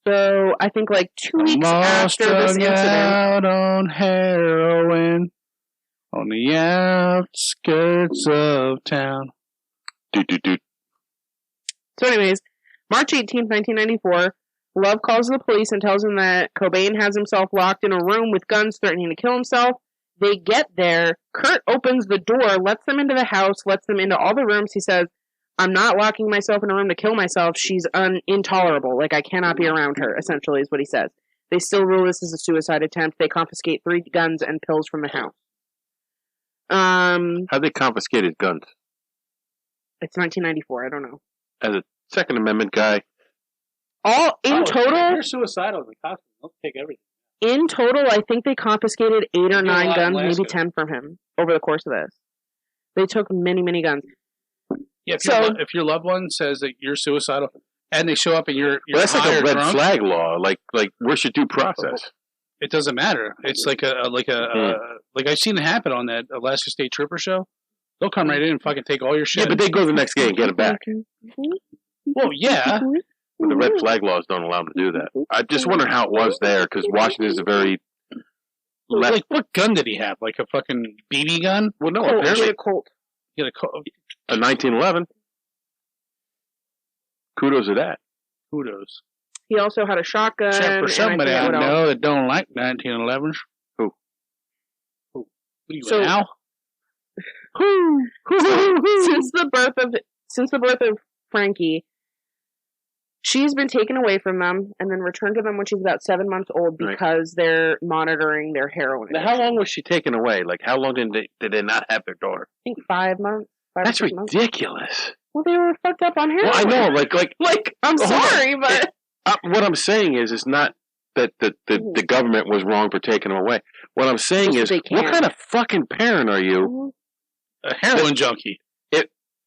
So I think like 2 weeks I'm all after this strung incident, out on heroin on the outskirts of town. Do. So anyways, March 18th, 1994, Love calls the police and tells him that Cobain has himself locked in a room with guns threatening to kill himself. They get there. Kurt opens the door, lets them into the house, lets them into all the rooms. He says, I'm not locking myself in a room to kill myself. She's intolerable. Like, I cannot be around her, essentially, is what he says. They still rule this as a suicide attempt. They confiscate 3 guns and pills from the house. How'd they confiscate his guns? It's 1994. I don't know. As a Second Amendment guy. Total, You're suicidal. The cops don't take everything. in total, I think they confiscated 8 or They do a 9 lot in guns, maybe Alaska. 10 from him over the course of this. They took many, many guns. Yeah, So- if your loved one says that you're suicidal and they show up and you're Well, that's high like a or red drunk, flag law. Like where's your due process? it doesn't matter. It's like like I've seen it happen on that Alaska State Trooper show. They'll come right in and fucking take all your shit. Yeah, but they go the next day and get it back. Well, yeah. But the red flag laws don't allow them to do that. I just wonder how it was there, because Washington is a very left. Like, what gun did he have? Like a fucking BB gun? Well, no, Colt, apparently a Colt. He had a a 1911. Kudos to that. kudos. He also had a shotgun. Except for and somebody forget I what else. know that don't like 1911s. Who? What are you So- now? since the birth of Frankie, she's been taken away from them and then returned to them when she's about 7 months old Right. because they're monitoring their heroin. Now, how long was she taken away? Like, how long did they not have their daughter? I think 5 months. 5 or That's 6 months. ridiculous. Well, they were fucked up on heroin. Well, I know, like. I'm hold on. sorry, but What I'm saying is not that the government was wrong for taking them away. What I'm saying is, what kind of fucking parent are you? A heroin junkie.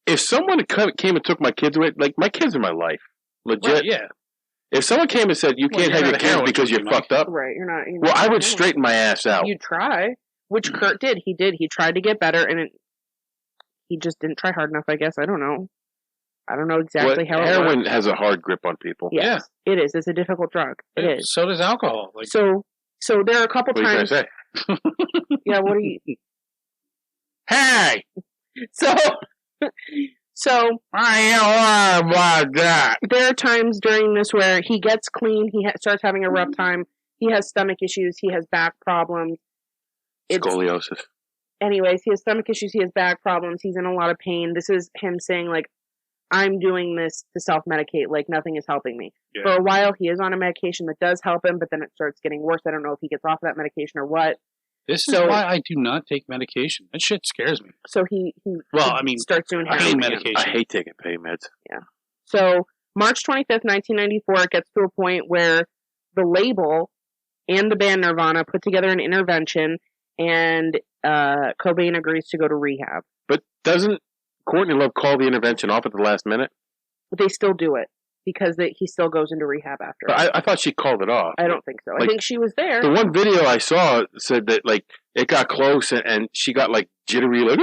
If someone came and took my kids away, like, my kids are my life. Legit. Right, yeah. If someone came and said, you can't have your kids because you're fucked up. Right, you're not. Well, I would straighten my ass out. You'd try. Which Kurt did. He did. He tried to get better, and he just didn't try hard enough, I guess. I don't know. I don't know exactly how heroin it has a hard grip on people. Yes, yeah. It is. It's a difficult drug. It is. So does alcohol. Like, so there are a couple times. What are you going to say? Yeah, what are you... Hey! So I know about that. There are times during this where he gets clean, he starts having a rough time, he has stomach issues, he has back problems. Scoliosis. Anyways, he has stomach issues, he has back problems, he's in a lot of pain. This is him saying, like, I'm doing this to self-medicate, like, nothing is helping me. Yeah. For a while, he is on a medication that does help him, but then it starts getting worse. I don't know if he gets off of that medication or what. This is why I do not take medication. That shit scares me. So he starts doing pain medication. I hate taking pain meds. Yeah. So March 25th, 1994, it gets to a point where the label and the band Nirvana put together an intervention, and Cobain agrees to go to rehab. But doesn't Courtney Love call the intervention off at the last minute? But they still do it. Because he still goes into rehab after. I thought she called it off. I don't think so. Like, I think she was there. The one video I saw said that, like, it got close and she got, like, jittery, like,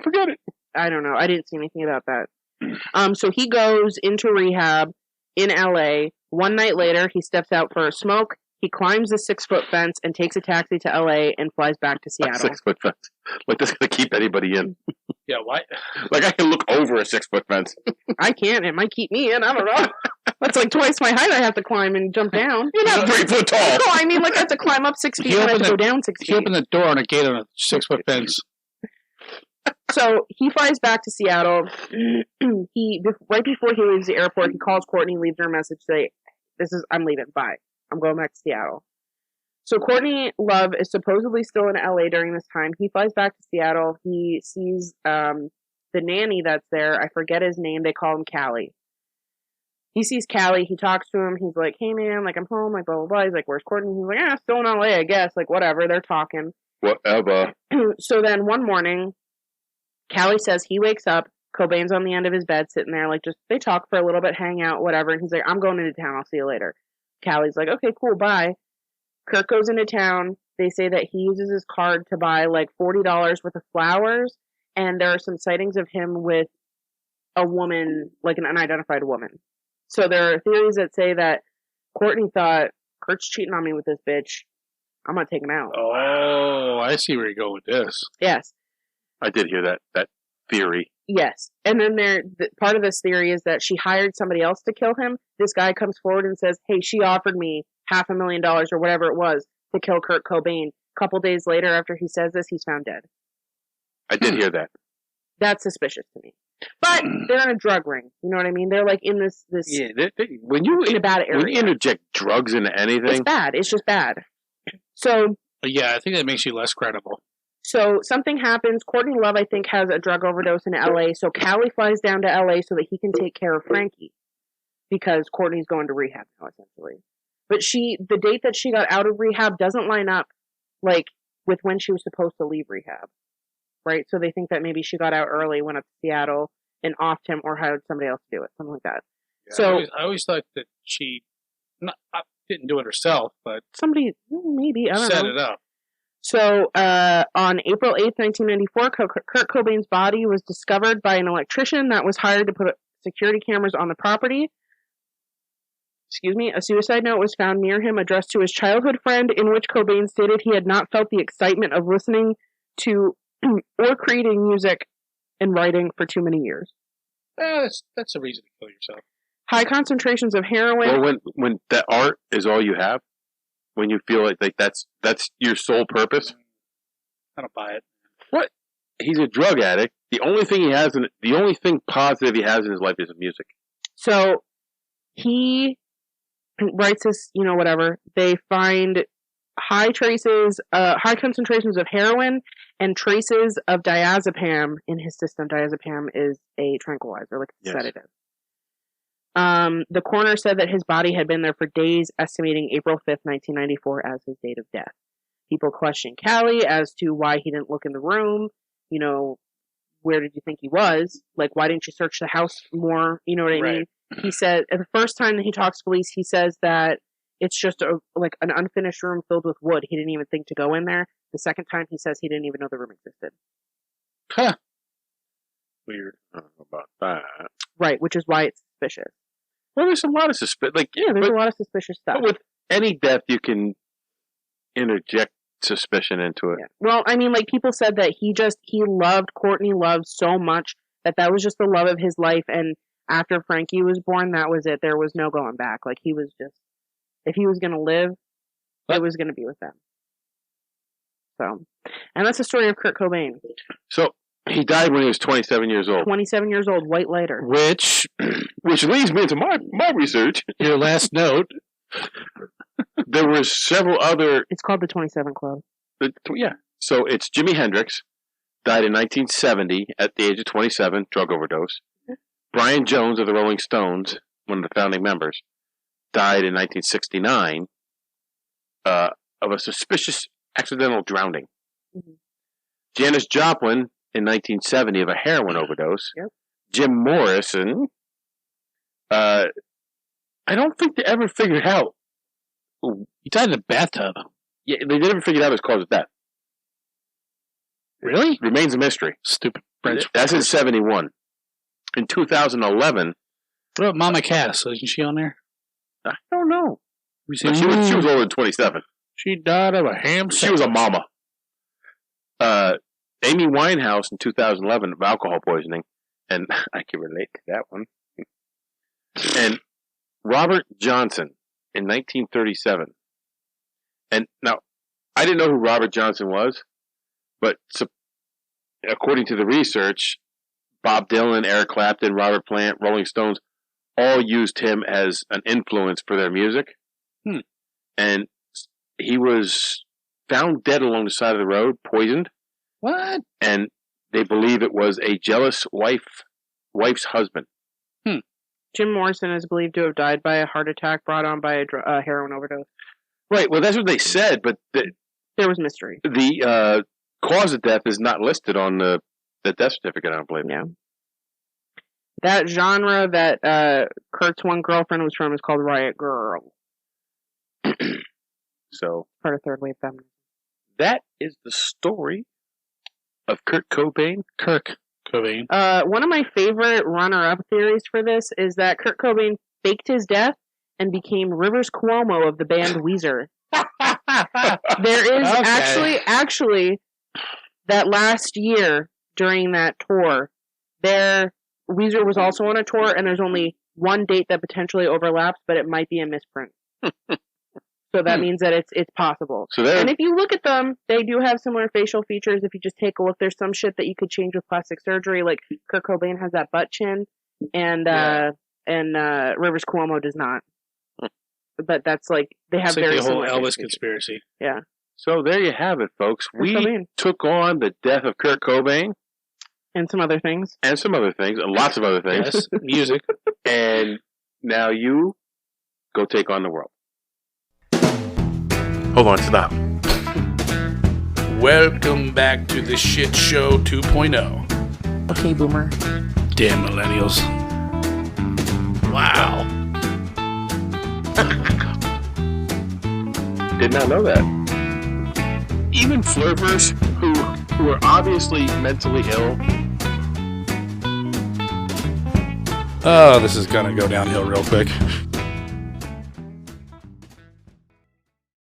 forget it. I don't know. I didn't see anything about that. So he goes into rehab in L.A. One night later, he steps out for a smoke. He climbs the 6-foot fence and takes a taxi to L.A. and flies back to Seattle. 6-foot fence. Like, that's going to keep anybody in. Yeah, why? Like, I can look over a 6-foot fence. I can't. It might keep me in. I don't know. That's like twice my height I have to climb and jump down. You're not 3 foot tall. No, I mean, like, I have to climb up 6 feet and I have to go down 6 feet. He opened the door on a gate on a 6-foot fence. So he flies back to Seattle. Right before he leaves the airport, he calls Courtney, leaves her a message, say, I'm leaving. Bye. I'm going back to Seattle. So Courtney Love is supposedly still in LA during this time. He flies back to Seattle. He sees the nanny that's there. I forget his name. They call him Callie. He sees Callie. He talks to him. He's like, hey, man, like, I'm home, like, blah, blah, blah. He's like, where's Courtney? He's like, still in LA, I guess. Like, whatever. They're talking. Whatever. So then one morning, Callie says he wakes up. Cobain's on the end of his bed sitting there. Like, just, they talk for a little bbit, hang out, whatever. And he's like, I'm going into town. I'll see you later. Callie's like, okay, cool, bye. Kurt goes into town. They say that he uses his card to buy like $40 worth of flowers, and there are some sightings of him with a woman, like an unidentified woman. So there are theories that say that Courtney thought, Kurt's cheating on me with this bitch. I'm gonna take him out. Oh, I see where you go with this. Yes. I did hear that theory. Yes. And then part of this theory is that she hired somebody else to kill him. This guy comes forward and says, hey, she offered me $500,000 or whatever it was to kill Kurt Cobain. A couple days later after he says this, he's found dead. I did hear that. That's suspicious to me. But they're in a drug ring. You know what I mean? They're like in this yeah, when you in a bad area. When you interject drugs into anything, it's bad. It's just bad. So yeah, I think that makes you less credible. So something happens. Courtney Love, I think, has a drug overdose in L.A. So Callie flies down to L.A. so that he can take care of Frankie, because Courtney's going to rehab now, essentially. But the date that she got out of rehab doesn't line up, like, with when she was supposed to leave rehab, right? So they think that maybe she got out early, went up to Seattle, and offed him, or hired somebody else to do it, something like that. Yeah, so I always thought that she didn't do it herself, but somebody maybe I don't know set it up. So, on April 8th, 1994, Kurt Cobain's body was discovered by an electrician that was hired to put security cameras on the property. A suicide note was found near him addressed to his childhood friend, in which Cobain stated he had not felt the excitement of listening to or creating music and writing for too many years. That's a reason to kill yourself. High concentrations of heroin. Well, when that art is all you have, when you feel like that's your sole purpose, I don't buy it. What? He's a drug addict. The only thing positive he has in his life is music. So he writes this, whatever. They find high concentrations of heroin and traces of diazepam in his system. Diazepam is a tranquilizer, like a sedative. The coroner said that his body had been there for days, estimating April 5th, 1994 as his date of death. People questioned Callie as to why he didn't look in the room. You know, where did you think he was? Like, why didn't you search the house more? You know what I mean? He said, the first time that he talks to police, he says that it's just like an unfinished room filled with wood. He didn't even think to go in there. The second time, he says he didn't even know the room existed. Huh. Weird. I don't know about that. Right, which is why it's suspicious. Well, there's a lot of suspicious. Like, yeah, there's a lot of suspicious stuff. But with any death, you can interject suspicion into it. Yeah. Well, I mean, like, people said that he loved Courtney Love so much that was just the love of his life, and after Frankie was born, that was it. There was no going back. Like, he was just, if he was going to live, it was going to be with them. So, and that's the story of Kurt Cobain. So, he died when he was 27 years old. 27 years old, white lighter. Which leads me into my research. Your last note. There were several other... It's called the 27 Club. Yeah. So, it's Jimi Hendrix, died in 1970 at the age of 27, drug overdose. Brian Jones of the Rolling Stones, one of the founding members, died in 1969 of a suspicious accidental drowning. Mm-hmm. Janis Joplin in 1970 of a heroin overdose. Yep. Jim Morrison, I don't think they ever figured out. He died in a bathtub. Yeah, they never figured out his cause of death. Really? Remains a mystery. Stupid French. That's in 71. In 2011. What about Mama Cass? Isn't she on there? I don't know. She was older than 27. She died of a ham sandwich. She was a mama. Amy Winehouse in 2011 of alcohol poisoning. And I can relate to that one. And Robert Johnson in 1937. And now, I didn't know who Robert Johnson was, but according to the research, Bob Dylan, Eric Clapton, Robert Plant, Rolling Stones, all used him as an influence for their music. And he was found dead along the side of the road, poisoned. What? And they believe it was a jealous wife's husband. Jim Morrison is believed to have died by a heart attack brought on by a heroin overdose. Right, well, that's what they said, but there was mystery. The cause of death is not listed on the death certificate, I don't believe. Yeah. That genre that Kurt's one girlfriend was from is called Riot Girl. So, part of third wave feminism. That is the story of Kurt Cobain. Kirk Cobain. One of my favorite runner-up theories for this is that Kurt Cobain faked his death and became Rivers Cuomo of the band Weezer. There is actually that last year during that tour, Weezer was also on a tour, and there's only one date that potentially overlaps, but it might be a misprint. So that means that it's possible. And if you look at them, they do have similar facial features. If you just take a look, there's some shit that you could change with plastic surgery. Like Kurt Cobain has that butt chin, and Rivers Cuomo does not. But that's like they have very the whole similar Elvis features. conspiracy. Yeah. So there you have it, folks. We took on the death of Kurt Cobain. And some other things. And lots of other things. Yes, music. And now you go take on the world. Hold on, stop. Welcome back to the Shit Show 2.0. Okay, boomer. Damn millennials. Wow. Did not know that. Even flirters who are obviously mentally ill. Oh, this is gonna go downhill real quick.